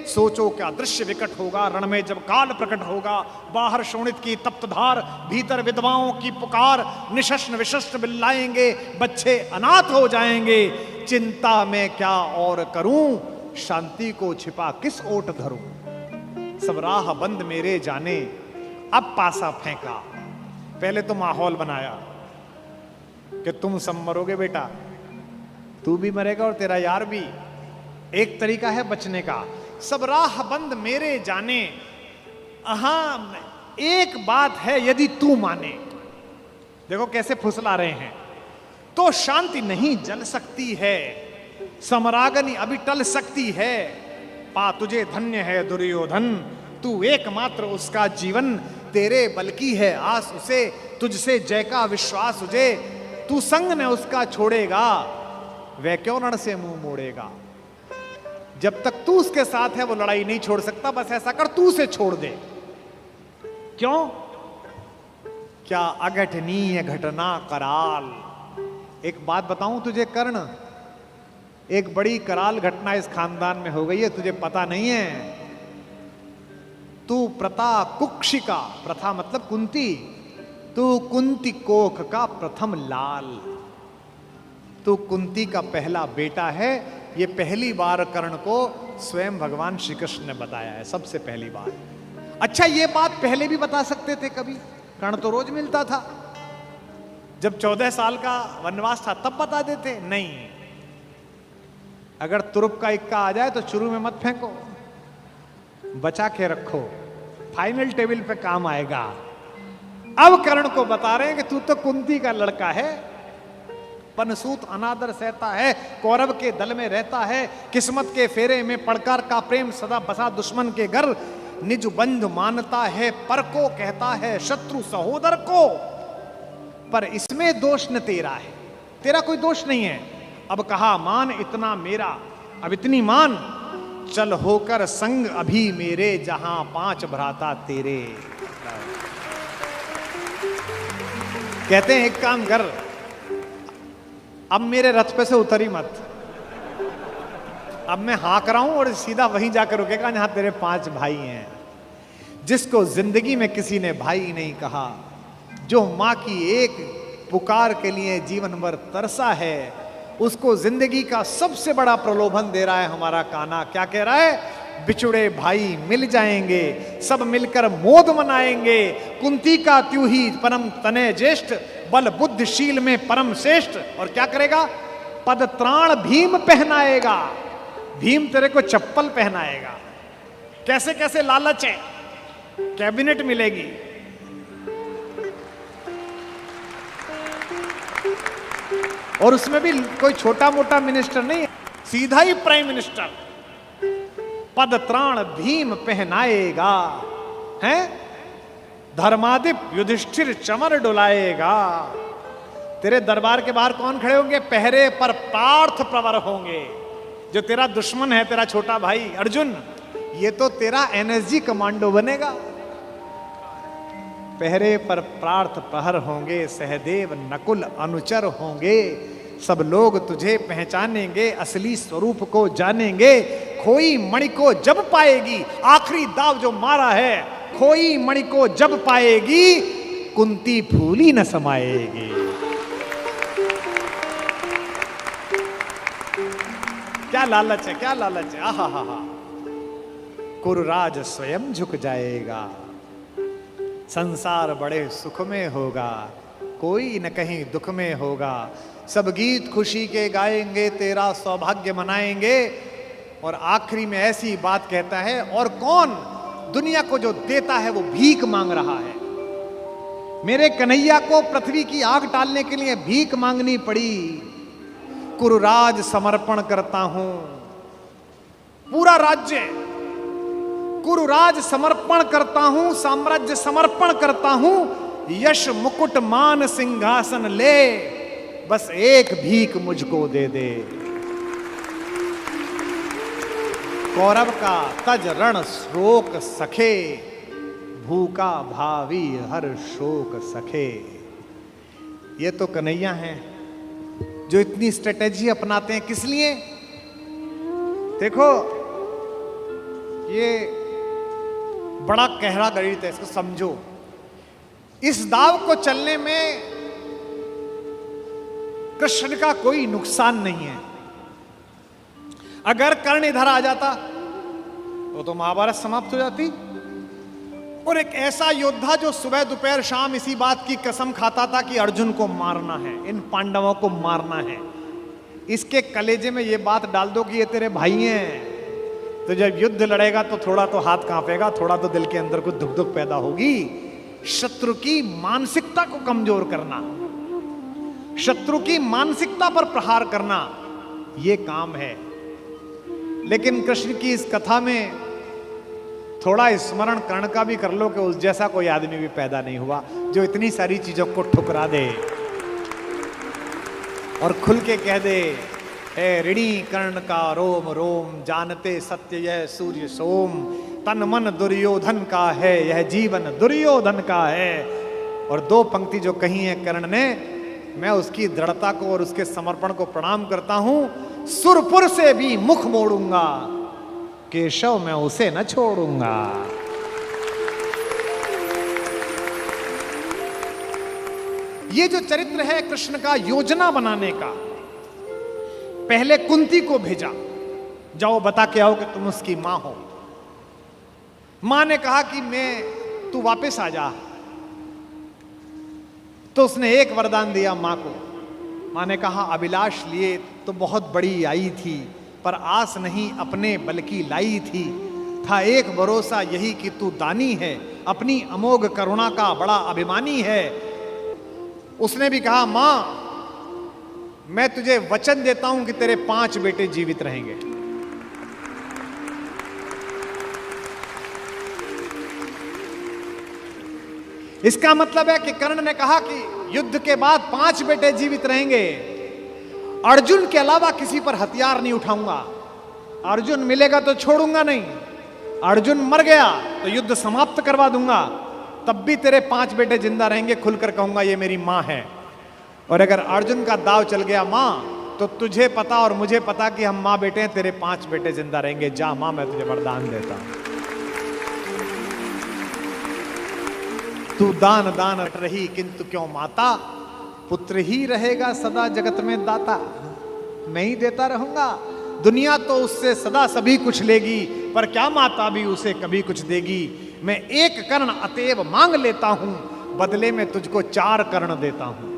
सोचो क्या दृश्य विकट होगा रण में जब काल प्रकट होगा। बाहर शोणित की तप्त धार, भीतर विधवाओं की पुकार, निशस्त्र विशस्त्र बिल्लाएंगे, बच्चे अनाथ हो जाएंगे। चिंता में क्या और करूं, शांति को छिपा किस ओट धरूं। सब राह बंद मेरे जाने, अब पासा फेंका। पहले तो माहौल बनाया कि तुम सब मरोगे बेटा, तू भी मरेगा और तेरा यार भी, एक तरीका है बचने का। सब राह बंद मेरे जाने, हाँ एक बात है यदि तू माने, देखो कैसे फुसला रहे हैं, तो शांति नहीं जल सकती है, समरागनी अभी टल सकती है। पा तुझे धन्य है दुर्योधन, तू एकमात्र उसका जीवन, तेरे बल की है आस उसे, तुझसे जय का विश्वास उसे। तू संग ने उसका छोड़ेगा, वह क्यों रण से मुंह मोड़ेगा। जब तक तू उसके साथ है वो लड़ाई नहीं छोड़ सकता, बस ऐसा कर तू उसे छोड़ दे। क्यों, क्या अघटनीय घटना कराल। एक बात बताऊं तुझे कर्ण, एक बड़ी कराल घटना इस खानदान में हो गई है, तुझे पता नहीं है। तू प्रता कुक्षिका, प्रथा मतलब कुंती, तू कुंती कोख का प्रथम लाल, तू कुंती का पहला बेटा है। ये पहली बार कर्ण को स्वयं भगवान श्री कृष्ण ने बताया है, सबसे पहली बार। अच्छा, ये बात पहले भी बता सकते थे कभी, कर्ण तो रोज मिलता था। जब 14 साल का वनवास था तब बता देते, नहीं। अगर तुरुप का इक्का आ जाए तो शुरू में मत फेंको, बचा के रखो, फाइनल टेबल पे काम आएगा। अब कर्ण को बता रहे हैं कि तू तो कुंती का लड़का है, पनसूत अनादर सहता है, कौरव के दल में रहता है, किस्मत के फेरे में पड़कर का प्रेम सदा बसा दुश्मन के घर, निज बंधु मानता है पर को कहता है शत्रु सहोदर को। पर इसमें दोष न तेरा है, तेरा कोई दोष नहीं है। अब कहा मान इतना मेरा, अब इतनी मान, चल होकर संग अभी मेरे जहां 5 भ्राता तेरे। कहते हैं एक काम कर, अब मेरे रथ पे से उतरी मत, अब मैं हाँक रहा हूं और सीधा वहीं जाकर रुकेगा जहां तेरे 5 भाई हैं। जिसको जिंदगी में किसी ने भाई नहीं कहा, जो मां की एक पुकार के लिए जीवन भर तरसा है, उसको जिंदगी का सबसे बड़ा प्रलोभन दे रहा है हमारा कान्हा। क्या कह रहा है? बिछुड़े भाई मिल जाएंगे, सब मिलकर मोद मनाएंगे। कुंती का त्यू ही परम तने ज्येष्ठ, बल बुद्धिशील में परम श्रेष्ठ। और क्या करेगा? पद त्राण भीम पहनाएगा, भीम तेरे को चप्पल पहनाएगा। कैसे कैसे लालच है, कैबिनेट मिलेगी, और उसमें भी कोई छोटा मोटा मिनिस्टर नहीं, सीधा ही प्राइम मिनिस्टर। पद त्राण भीम पहनाएगा, हैं? धर्मादिप युधिष्ठिर चमर डुलाएगा। तेरे दरबार के बाहर कौन खड़े होंगे? पहरे पर पार्थ प्रवर होंगे। जो तेरा दुश्मन है, तेरा छोटा भाई अर्जुन, ये तो तेरा एनएसजी कमांडो बनेगा। पहरे पर पार्थ प्रहर होंगे, सहदेव नकुल अनुचर होंगे। सब लोग तुझे पहचानेंगे, असली स्वरूप को जानेंगे। खोई मणि को जब पाएगी, आखिरी दाव जो मारा है, खोई मणि को जब पाएगी, कुंती फूली न समाएगी। क्या लालच है, क्या लालच है। आहा हा हा। कुरुराज स्वयं झुक जाएगा, संसार बड़े सुख में होगा, कोई न कहीं दुख में होगा। सब गीत खुशी के गाएंगे, तेरा सौभाग्य मनाएंगे। और आखिरी में ऐसी बात कहता है, और कौन दुनिया को जो देता है वो भीख मांग रहा है। मेरे कन्हैया को पृथ्वी की आग टालने के लिए भीख मांगनी पड़ी। कुरुराज समर्पण करता हूं, पूरा राज्य कुरुराज समर्पण करता हूं, साम्राज्य समर्पण करता हूं। यश मुकुट मान सिंहासन ले, बस एक भीख मुझको दे दे। कौरव का तज रण शोक सखे, भूखा भावी हर शोक सखे। ये तो कन्हैया हैं जो इतनी स्ट्रेटेजी अपनाते हैं। किस लिए? देखो, ये बड़ा गहरा गणित है, इसको समझो। इस दाव को चलने में कृष्ण का कोई नुकसान नहीं है। अगर कर्ण इधर आ जाता तो महाभारत समाप्त हो जाती। और एक ऐसा योद्धा जो सुबह दोपहर शाम इसी बात की कसम खाता था कि अर्जुन को मारना है, इन पांडवों को मारना है, इसके कलेजे में ये बात डाल दो कि ये तेरे भाई हैं, तो जब युद्ध लड़ेगा तो थोड़ा तो हाथ कांपेगा, थोड़ा तो दिल के अंदर कुछ धुक धुक पैदा होगी। शत्रु की मानसिकता को कमजोर करना, शत्रु की मानसिकता पर प्रहार करना, यह काम है। लेकिन कृष्ण की इस कथा में थोड़ा स्मरण कर्ण का भी कर लो कि उस जैसा कोई आदमी भी पैदा नहीं हुआ जो इतनी सारी चीजों को ठुकरा दे और खुल के कह दे, हे ऋणी कर्ण का रोम रोम, जानते सत्य यह सूर्य सोम। तन मन दुर्योधन का है, यह जीवन दुर्योधन का है। और 2 पंक्ति जो कही है कर्ण ने, मैं उसकी दृढ़ता को और उसके समर्पण को प्रणाम करता हूं। सुरपुर से भी मुख मोड़ूंगा, केशव मैं उसे न छोड़ूंगा। ये जो चरित्र है कृष्ण का योजना बनाने का, पहले कुंती को भेजा, जाओ बता के आओ कि तुम उसकी मां हो। मां ने कहा कि तू वापस आ जा। तो उसने एक वरदान दिया मां को। मां ने कहा अभिलाष लिए तो बहुत बड़ी आई थी, पर आस नहीं अपने बल्कि लाई थी। था एक भरोसा यही कि तू दानी है, अपनी अमोघ करुणा का बड़ा अभिमानी है। उसने भी कहा मां मैं तुझे वचन देता हूं कि तेरे 5 बेटे जीवित रहेंगे। इसका मतलब है कि कर्ण ने कहा कि युद्ध के बाद 5 बेटे जीवित रहेंगे। अर्जुन के अलावा किसी पर हथियार नहीं उठाऊंगा। अर्जुन मिलेगा तो छोड़ूंगा नहीं। अर्जुन मर गया तो युद्ध समाप्त करवा दूंगा, तब भी तेरे 5 बेटे जिंदा रहेंगे। खुलकर कहूंगा ये मेरी मां है। और अगर अर्जुन का दाव चल गया मां, तो तुझे पता और मुझे पता कि हम मां बेटे हैं, तेरे 5 बेटे जिंदा रहेंगे। जा मां मैं तुझे वरदान देता हूं। तू दान दान रही किंतु क्यों माता, पुत्र ही रहेगा सदा जगत में दाता। मैं ही देता रहूंगा। दुनिया तो उससे सदा सभी कुछ लेगी, पर क्या माता भी उसे कभी कुछ देगी। मैं एक कर्ण अतएव मांग लेता हूं, बदले में तुझको 4 कर्ण देता हूं।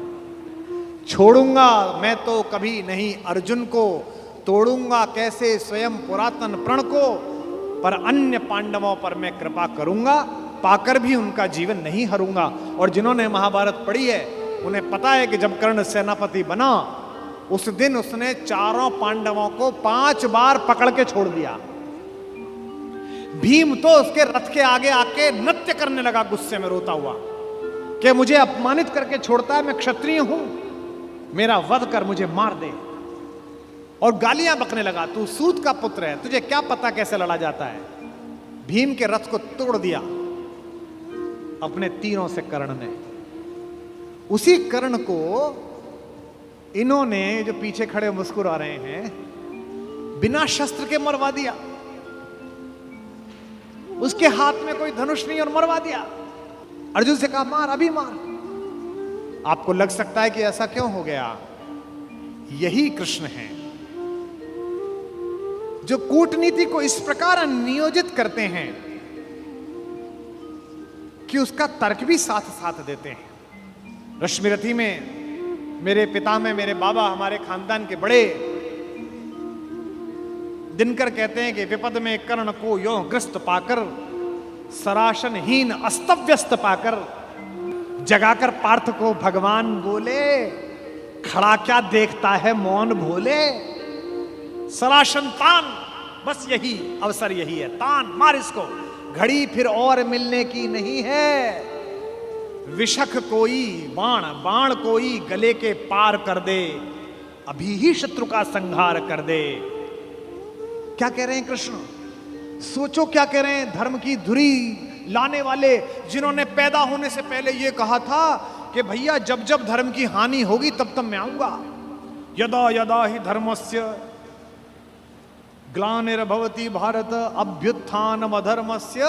छोड़ूंगा मैं तो कभी नहीं अर्जुन को, तोड़ूंगा कैसे स्वयं पुरातन प्रण को। पर अन्य पांडवों पर मैं कृपा करूंगा, पाकर भी उनका जीवन नहीं हरूंगा। और जिन्होंने महाभारत पढ़ी है उन्हें पता है कि जब कर्ण सेनापति बना, उस दिन उसने 4 पांडवों को 5 बार पकड़ के छोड़ दिया। भीम तो उसके रथ के आगे आके नृत्य करने लगा, गुस्से में रोता हुआ कि मुझे अपमानित करके छोड़ता है, मैं क्षत्रिय हूं, मेरा वध कर मुझे मार दे। और गालियां बकने लगा, तू सूत का पुत्र है, तुझे क्या पता कैसे लड़ा जाता है। भीम के रथ को तोड़ दिया अपने तीरों से कर्ण ने। उसी कर्ण को इन्होंने, जो पीछे खड़े मुस्कुरा रहे हैं, बिना शस्त्र के मरवा दिया। उसके हाथ में कोई धनुष नहीं और मरवा दिया। अर्जुन से कहा मार, अभी मार। आपको लग सकता है कि ऐसा क्यों हो गया। यही कृष्ण हैं जो कूटनीति को इस प्रकार नियोजित करते हैं कि उसका तर्क भी साथ साथ देते हैं। रश्मिरथी में मेरे पिता में मेरे बाबा, हमारे खानदान के बड़े दिनकर कहते हैं कि विपद में कर्ण को यो ग्रस्त पाकर, सराशनहीन अस्तव्यस्त पाकर, जगाकर पार्थ को भगवान बोले, खड़ा क्या देखता है मौन भोले। सराशन तान, बस यही अवसर यही है, तान मार इसको, घड़ी फिर और मिलने की नहीं है। विषख कोई बाण, बाण कोई गले के पार कर दे, अभी ही शत्रु का संहार कर दे। क्या कह रहे हैं कृष्ण, सोचो क्या कह रहे हैं। धर्म की धुरी लाने वाले, जिन्होंने पैदा होने से पहले यह कहा था कि भैया जब जब धर्म की हानि होगी तब तब मैं आऊंगा। यदा यदा ही धर्मस्य ग्लानिर्भवति भारत अभ्युत्थानम अधर्मस्य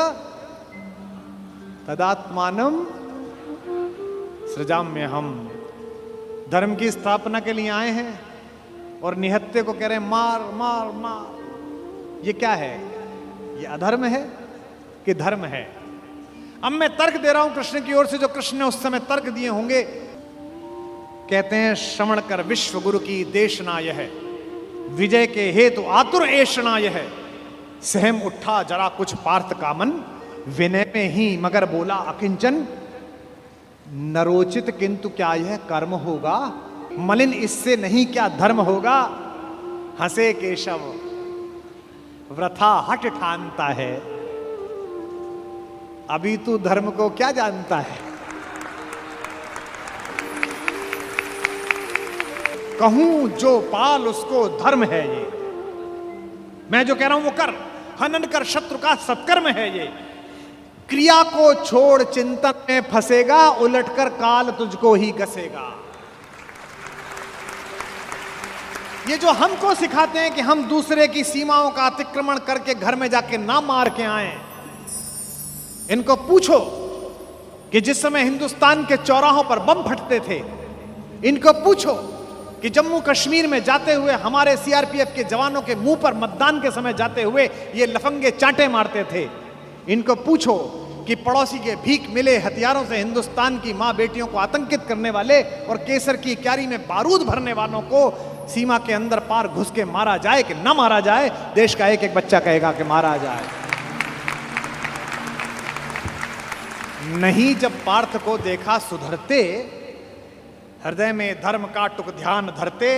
तदात्मानम सृजाम्य। हम धर्म की स्थापना के लिए आए हैं और निहत्ते को कह रहे हैं मार मार मार। ये क्या है, ये अधर्म है कि धर्म है। अब मैं तर्क दे रहा हूं कृष्ण की ओर से, जो कृष्ण ने उस समय तर्क दिए होंगे। कहते हैं श्रवण कर विश्व गुरु की देशना यह, विजय के हेतु आतुर ऐषणा यह। सहम उठा जरा कुछ पार्थ कामन, विनय में ही मगर बोला अकिंचन। नरोचित किंतु क्या यह कर्म होगा, मलिन इससे नहीं क्या धर्म होगा। हंसे केशव व्रथा हट ठानता है, अभी तू धर्म को क्या जानता है। कहूं जो पाल उसको धर्म है ये, मैं जो कह रहा हूं वो कर। हनन कर शत्रु का सत्कर्म है ये। क्रिया को छोड़ चिंतन में फंसेगा, उलटकर काल तुझको ही गसेगा। ये जो हमको सिखाते हैं कि हम दूसरे की सीमाओं का अतिक्रमण करके घर में जाके ना मार के आए, इनको पूछो कि जिस समय हिंदुस्तान के चौराहों पर बम फटते थे, इनको पूछो कि जम्मू कश्मीर में जाते हुए हमारे सीआरपीएफ के जवानों के मुंह पर मतदान के समय जाते हुए ये लफंगे चांटे मारते थे। इनको पूछो कि पड़ोसी के भीख मिले हथियारों से हिंदुस्तान की मां बेटियों को आतंकित करने वाले और केसर की क्यारी में बारूद भरने वालों को सीमा के अंदर पार घुस के मारा जाए कि ना मारा जाए। देश का एक एक बच्चा कहेगा कि मारा जाए। नहीं, जब पार्थ को देखा सुधरते, हृदय में धर्म का टुक ध्यान धरते,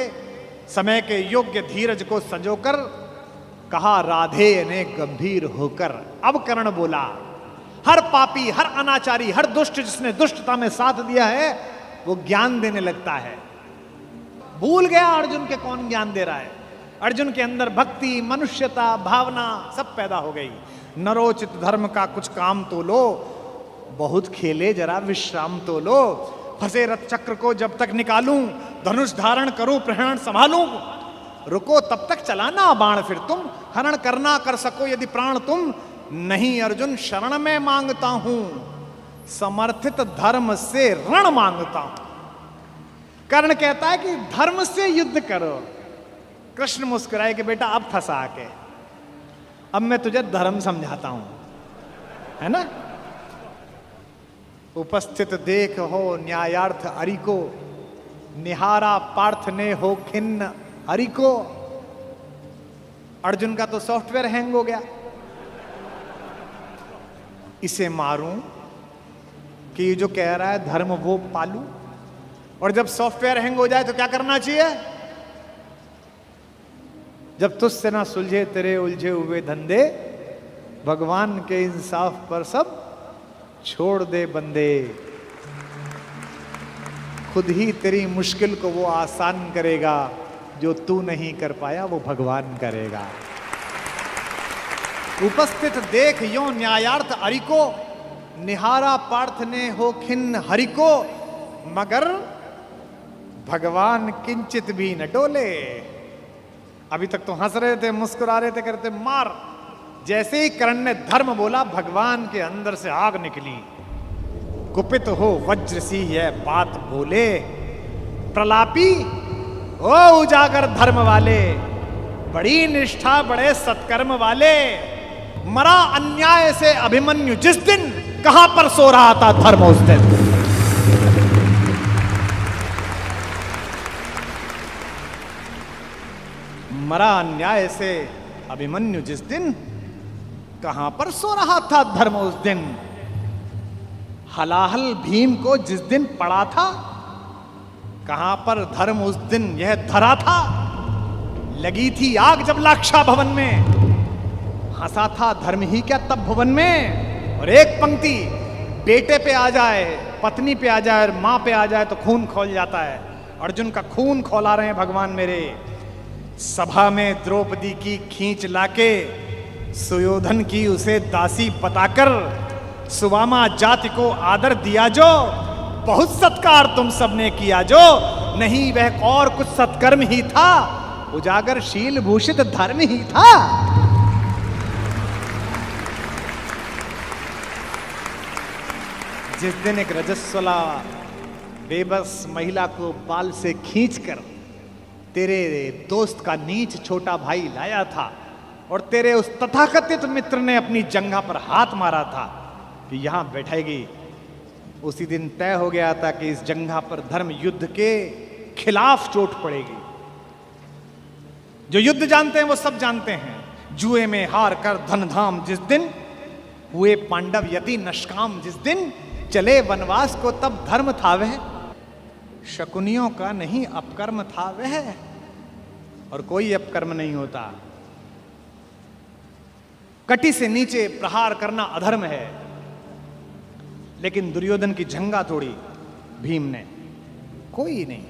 समय के योग्य धीरज को संजोकर कहा राधे ने गंभीर होकर। अब कर्ण बोला, हर पापी, हर अनाचारी, हर दुष्ट जिसने दुष्टता में साथ दिया है वो ज्ञान देने लगता है। भूल गया अर्जुन के कौन ज्ञान दे रहा है। अर्जुन के अंदर भक्ति, मनुष्यता, भावना सब पैदा हो गई। नरोचित धर्म का कुछ काम तो लो, बहुत खेले जरा विश्राम तो लो। फंसे रथ चक्र को जब तक निकालूं, धनुष धारण करूं, प्रहरण संभालूं। रुको तब तक चलाना बाण फिर तुम, हरण करना कर सको यदि प्राण तुम। नहीं अर्जुन शरण में मांगता हूं, समर्थित धर्म से रण मांगता हूं। कर्ण कहता है कि धर्म से युद्ध करो। कृष्ण मुस्कुराए कि बेटा अब फंसा के, अब मैं तुझे धर्म समझाता हूं, है ना। उपस्थित देख हो न्यायार्थ हरि को, निहारा पार्थ ने हो खिन्न हरि को। अर्जुन का तो सॉफ्टवेयर हैंग हो गया। इसे मारूं कि ये जो कह रहा है धर्म वो पालूं। और जब सॉफ्टवेयर हैंग हो जाए तो क्या करना चाहिए? जब तुझसे ना सुलझे तेरे उलझे हुए धंधे, भगवान के इंसाफ पर सब छोड़ दे बंदे। खुद ही तेरी मुश्किल को वो आसान करेगा, जो तू नहीं कर पाया वो भगवान करेगा। उपस्थित देख यो न्यायार्थ हरि को, निहारा पार्थ ने हो खिन्न हरि को। मगर भगवान किंचित भी न डोले। अभी तक तो हंस रहे थे, मुस्कुरा रहे थे, करते मार। जैसे ही कर्ण ने धर्म बोला, भगवान के अंदर से आग निकली। कुपित हो वज्र सी यह बात बोले, प्रलापी ओ उजागर धर्म वाले, बड़ी निष्ठा बड़े सत्कर्म वाले। मरा अन्याय से अभिमन्यु जिस दिन, कहां पर सो रहा था धर्म उस दिन। मरा अन्याय से अभिमन्यु जिस दिन, कहां पर सो रहा था धर्म उस दिन। हलाहल भीम को जिस दिन पड़ा था, कहां पर धर्म उस दिन यह धरा था। लगी थी आग जब लाक्षा भवन में, हंसा था धर्म ही क्या तब भुवन में। और एक पंक्ति बेटे पे आ जाए, पत्नी पे आ जाए और मां पे आ जाए तो खून खौल जाता है। अर्जुन का खून खौला रहे हैं भगवान मेरे। सभा में द्रौपदी की खींच लाके, सुयोधन की उसे दासी बताकर, सुवामा जाति को आदर दिया जो, बहुत सत्कार तुम सबने किया जो। नहीं वह और कुछ सत्कर्म ही था, उजागर शील भूषित धर्म ही था। जिस दिन एक रजस्वला बेबस महिला को बाल से खींचकर तेरे दोस्त का नीच छोटा भाई लाया था, और तेरे उस तथाकथित मित्र ने अपनी जंघा पर हाथ मारा था कि यहां बैठेगी, उसी दिन तय हो गया था कि इस जंघा पर धर्म युद्ध के खिलाफ चोट पड़ेगी। जो युद्ध जानते हैं वो सब जानते हैं, जुए में हार कर धन धाम जिस दिन, हुए पांडव यति नष्काम जिस दिन, चले वनवास को तब धर्म था वह, शकुनियों का नहीं अपकर्म था वह। और कोई अपकर्म नहीं होता। कटी से नीचे प्रहार करना अधर्म है, लेकिन दुर्योधन की जंघा तोड़ी भीम ने, कोई नहीं।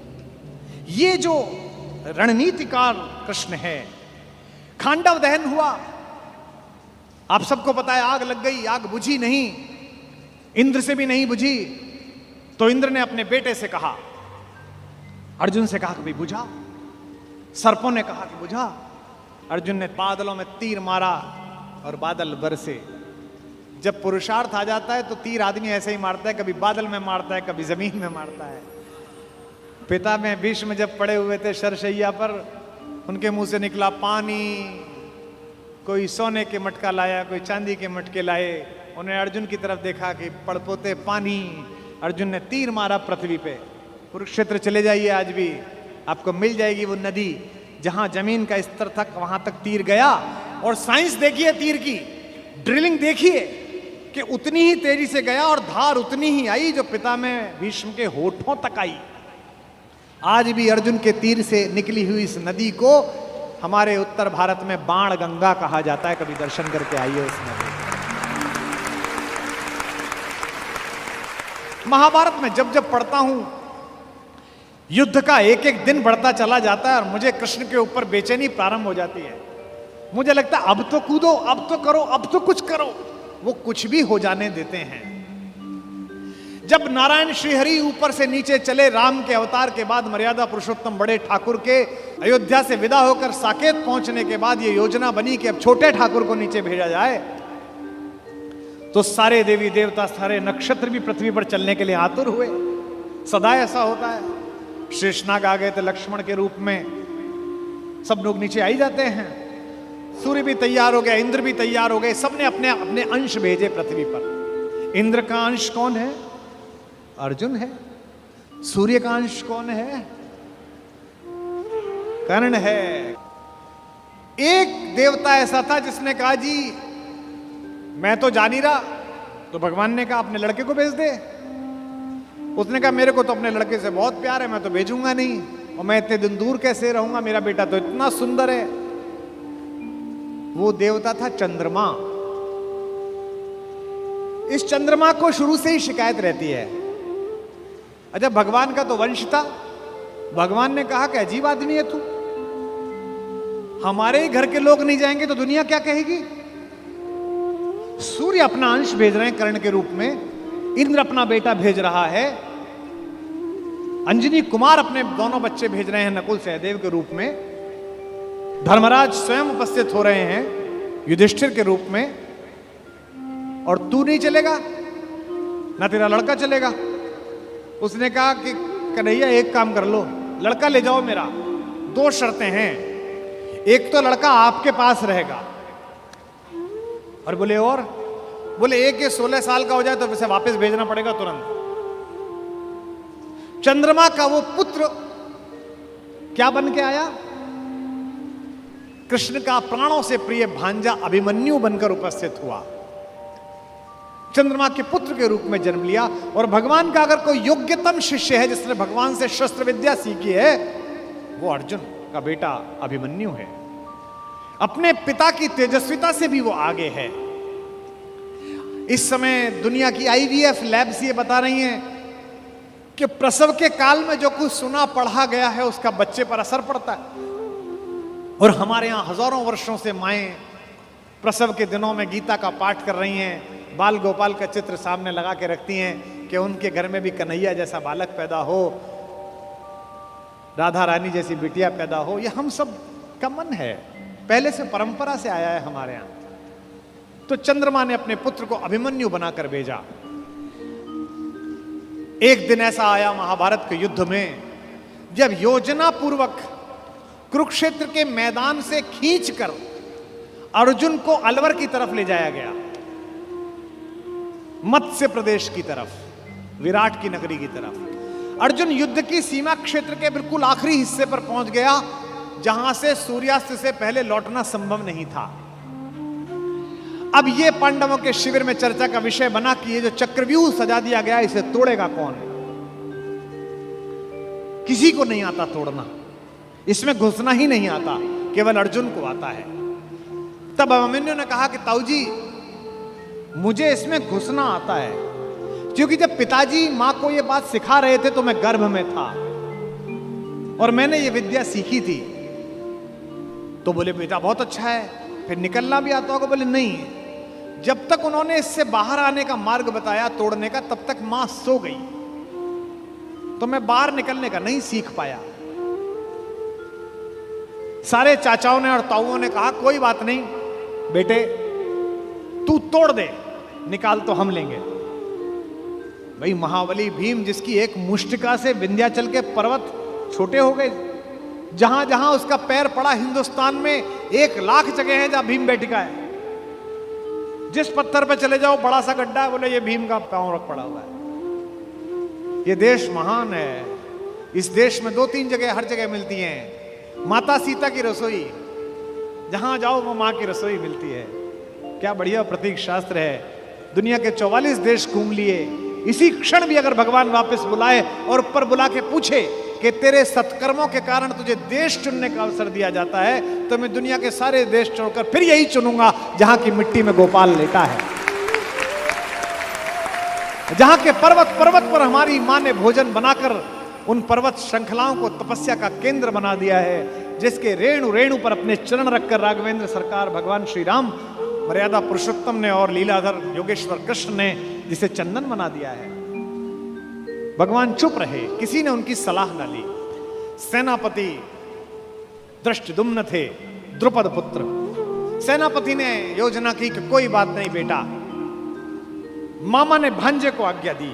ये जो रणनीतिकार कृष्ण है। खांडव दहन हुआ, आप सबको पता है, आग लग गई, आग बुझी नहीं, इंद्र से भी नहीं बुझी। तो इंद्र ने अपने बेटे से कहा, अर्जुन से कहा कि भाई बुझा। सर्पों ने कहा कि बुझा। अर्जुन ने बादलों में तीर मारा और बादल बरसे। जब पुरुषार्थ आ जाता है तो तीर आदमी ऐसे ही मारता है, कभी बादल में मारता है, कभी जमीन में मारता है। पिता में भीष्म जब पड़े हुए थे शरशैया पर, उनके मुंह से निकला पानी। कोई सोने के मटका लाया, कोई चांदी के मटके लाए। उन्हें अर्जुन की तरफ देखा कि पड़पोते पानी। अर्जुन ने तीर मारा पृथ्वी पे। कुरुक्षेत्र चले जाइए, आज भी आपको मिल जाएगी वो नदी जहां जमीन का स्तर तक, वहां तक तीर गया। और साइंस देखिए तीर की, ड्रिलिंग देखिए कि उतनी ही तेजी से गया और धार उतनी ही आई जो पिता में भीष्म के होठों तक आई। आज भी अर्जुन के तीर से निकली हुई इस नदी को हमारे उत्तर भारत में बाण गंगा कहा जाता है। कभी दर्शन करके आइए उस नदी। महाभारत में जब जब पढ़ता हूं, युद्ध का एक एक दिन बढ़ता चला जाता है और मुझे कृष्ण के ऊपर बेचैनी प्रारंभ हो जाती है। मुझे लगता है अब तो कूदो, अब तो करो, अब तो कुछ करो। वो कुछ भी हो जाने देते हैं। जब नारायण श्रीहरि ऊपर से नीचे चले, राम के अवतार के बाद मर्यादा पुरुषोत्तम बड़े ठाकुर के अयोध्या से विदा होकर साकेत पहुंचने के बाद ये योजना बनी कि अब छोटे ठाकुर को नीचे भेजा जाए, तो सारे देवी देवता, सारे नक्षत्र भी पृथ्वी पर चलने के लिए आतुर हुए। सदा ऐसा होता है। शेषनाग आ गए थे लक्ष्मण के रूप में, सब लोग नीचे आ ही जाते हैं। सूर्य भी तैयार हो गया, इंद्र भी तैयार हो गए, सबने अपने अपने अंश भेजे पृथ्वी पर। इंद्र का अंश कौन है? अर्जुन है। सूर्य का अंश कौन है? कर्ण है। एक देवता ऐसा था जिसने कहा जी मैं तो जा नहीं रहा, तो भगवान ने कहा अपने लड़के को भेज दे। उसने कहा मेरे को तो अपने लड़के से बहुत प्यार है, मैं तो भेजूंगा नहीं, और मैं इतने दिन दूर कैसे रहूंगा, मेरा बेटा तो इतना सुंदर है। वो देवता था चंद्रमा। इस चंद्रमा को शुरू से ही शिकायत रहती है। अच्छा, भगवान का तो वंश था। भगवान ने कहा कि अजीब आदमी है तू, हमारे ही घर के लोग नहीं जाएंगे तो दुनिया क्या कहेगी। सूर्य अपना अंश भेज रहे हैं कर्ण के रूप में, इंद्र अपना बेटा भेज रहा है, अंजनी कुमार अपने दोनों बच्चे भेज रहे हैं नकुल सहदेव के रूप में, धर्मराज स्वयं उपस्थित हो रहे हैं युधिष्ठिर के रूप में, और तू नहीं चलेगा, ना तेरा लड़का चलेगा। उसने कहा कि कन्हैया एक काम कर लो, लड़का ले जाओ मेरा, दो शर्तें हैं, एक तो लड़का आपके पास रहेगा, और बोले एक ये 16 साल का हो जाए तो उसे वापस भेजना पड़ेगा तुरंत। चंद्रमा का वो पुत्र क्या बन के आया? कृष्ण का प्राणों से प्रिय भांजा अभिमन्यु बनकर उपस्थित हुआ। चंद्रमा के पुत्र के रूप में जन्म लिया। और भगवान का अगर कोई योग्यतम शिष्य है जिसने भगवान से शस्त्र विद्या सीखी है, वो अर्जुन का बेटा अभिमन्यु है। अपने पिता की तेजस्विता से भी वो आगे है। इस समय दुनिया की IVF लैब्स ये बता रही हैं कि प्रसव के काल में जो कुछ सुना पढ़ा गया है उसका बच्चे पर असर पड़ता है। और हमारे यहां हजारों वर्षों से माएं प्रसव के दिनों में गीता का पाठ कर रही हैं, बाल गोपाल का चित्र सामने लगा के रखती हैं कि उनके घर में भी कन्हैया जैसा बालक पैदा हो, राधा रानी जैसी बिटिया पैदा हो। यह हम सब का मन है, पहले से परंपरा से आया है हमारे यहां। तो चंद्रमा ने अपने पुत्र को अभिमन्यु बनाकर भेजा। एक दिन ऐसा आया महाभारत के युद्ध में, जब योजना पूर्वक कुरुक्षेत्र के मैदान से खींचकर अर्जुन को अलवर की तरफ ले जाया गया, मत्स्य प्रदेश की तरफ, विराट की नगरी की तरफ। अर्जुन युद्ध की सीमा क्षेत्र के बिल्कुल आखिरी हिस्से पर पहुंच गया, जहां से सूर्यास्त से पहले लौटना संभव नहीं था। अब यह पांडवों के शिविर में चर्चा का विषय बना कि ये जो चक्रव्यूह सजा दिया गया इसे तोड़ेगा कौन? किसी को नहीं आता तोड़ना, इसमें घुसना ही नहीं आता, केवल अर्जुन को आता है। तब अभिमन्यु ने कहा कि ताऊ जी मुझे इसमें घुसना आता है, क्योंकि जब पिताजी मां को यह बात सिखा रहे थे तो मैं गर्भ में था और मैंने ये विद्या सीखी थी। तो बोले बेटा बहुत अच्छा है, फिर निकलना भी आता होगा? बोले नहीं, जब तक उन्होंने इससे बाहर आने का मार्ग बताया तोड़ने का, तब तक मां सो गई, तो मैं बाहर निकलने का नहीं सीख पाया। सारे चाचाओं ने और ताऊओं ने कहा कोई बात नहीं बेटे, तू तोड़ दे, निकाल तो हम लेंगे। भाई महाबली भीम जिसकी एक मुष्टिका से विंध्याचल के पर्वत छोटे हो गए, जहां जहां उसका पैर पड़ा हिंदुस्तान में 1,00,000 जगह है जहां भीम बैठिका है। जिस पत्थर पे चले जाओ बड़ा सा गड्ढा है, बोले ये भीम का पांव रख पड़ा हुआ है। ये देश महान है। इस देश में 2-3 जगह हर जगह मिलती हैं। माता सीता की रसोई, जहां जाओ वो मां की रसोई मिलती है। क्या बढ़िया प्रतीक शास्त्र है। दुनिया के 44 देश घूम लिए। इसी क्षण भी अगर भगवान वापस बुलाए और ऊपर बुला के पूछे कि तेरे सत्कर्मों के कारण तुझे देश चुनने का अवसर दिया जाता है, तो मैं दुनिया के सारे देश छोड़कर फिर यही चुनूंगा जहां की मिट्टी में गोपाल लेटा है, जहां के पर्वत पर्वत पर हमारी मां ने भोजन बनाकर उन पर्वत श्रृंखलाओं को तपस्या का केंद्र बना दिया है, जिसके रेणु रेणु पर अपने चरण रखकर राघवेंद्र सरकार भगवान श्री राम मर्यादा पुरुषोत्तम ने और लीलाधर योगेश्वर कृष्ण ने जिसे चंदन बना दिया है। भगवान चुप रहे, किसी ने उनकी सलाह ना ली। सेनापति दृष्टद्युम्न थे, द्रुपद पुत्र। सेनापति ने योजना की कि कोई बात नहीं बेटा। मामा ने भांजे को आज्ञा दी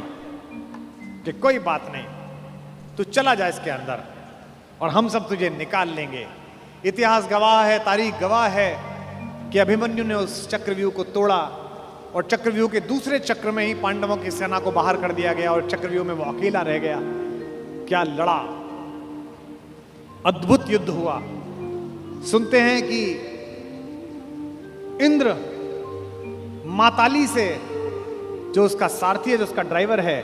कि कोई बात नहीं, तू चला जा इसके अंदर और हम सब तुझे निकाल लेंगे। इतिहास गवाह है, तारीख गवाह है कि अभिमन्यु ने उस चक्रव्यूह को तोड़ा और चक्रव्यूह के दूसरे चक्र में ही पांडवों की सेना को बाहर कर दिया गया और चक्रव्यूह में वो अकेला रह गया। क्या लड़ा, अद्भुत युद्ध हुआ। सुनते हैं कि इंद्र माताली से, जो उसका सारथी है, जो उसका ड्राइवर है,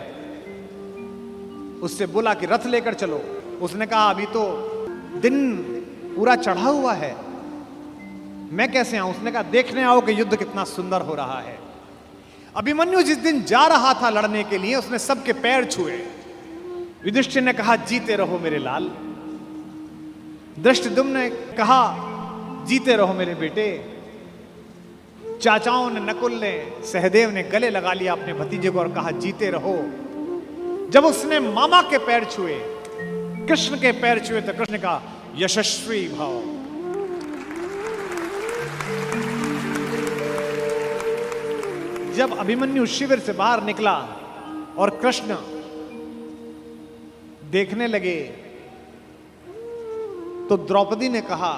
उससे बोला कि रथ लेकर चलो। उसने कहा अभी तो दिन पूरा चढ़ा हुआ है, मैं कैसे आऊं? उसने कहा देखने आओ कि युद्ध कितना सुंदर हो रहा है। अभिमन्यु जिस दिन जा रहा था लड़ने के लिए, उसने सबके पैर छुए। युधिष्ठिर ने कहा जीते रहो मेरे लाल। धृष्टद्युम्न ने कहा जीते रहो मेरे बेटे। चाचाओं ने, नकुल ने, सहदेव ने गले लगा लिया अपने भतीजे को और कहा जीते रहो। जब उसने मामा के पैर छुए, कृष्ण के पैर छुए, तो कृष्ण ने कहा यशस्वी भाव। जब अभिमन्यु शिविर से बाहर निकला और कृष्ण देखने लगे, तो द्रौपदी ने कहा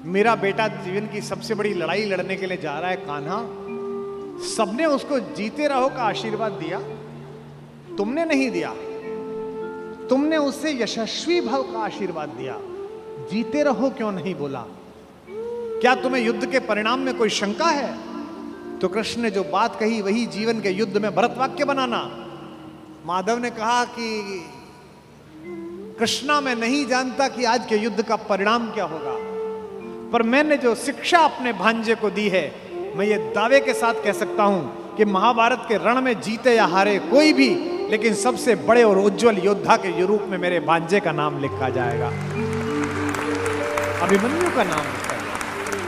मेरा बेटा जीवन की सबसे बड़ी लड़ाई लड़ने के लिए जा रहा है कान्हा। सबने उसको जीते रहो का आशीर्वाद दिया, तुमने नहीं दिया। तुमने उससे यशस्वी भव का आशीर्वाद दिया, जीते रहो क्यों नहीं बोला? क्या तुम्हें युद्ध के परिणाम में कोई शंका है? तो कृष्ण ने जो बात कही वही जीवन के युद्ध में भरत वाक्य बनाना। माधव ने कहा कि कृष्णा मैं नहीं जानता कि आज के युद्ध का परिणाम क्या होगा, पर मैंने जो शिक्षा अपने भांजे को दी है, मैं ये दावे के साथ कह सकता हूं कि महाभारत के रण में जीते या हारे कोई भी, लेकिन सबसे बड़े और उज्जवल योद्धा के रूप में मेरे भांजे का नाम लिखा जाएगा, अभिमन्यु का नाम।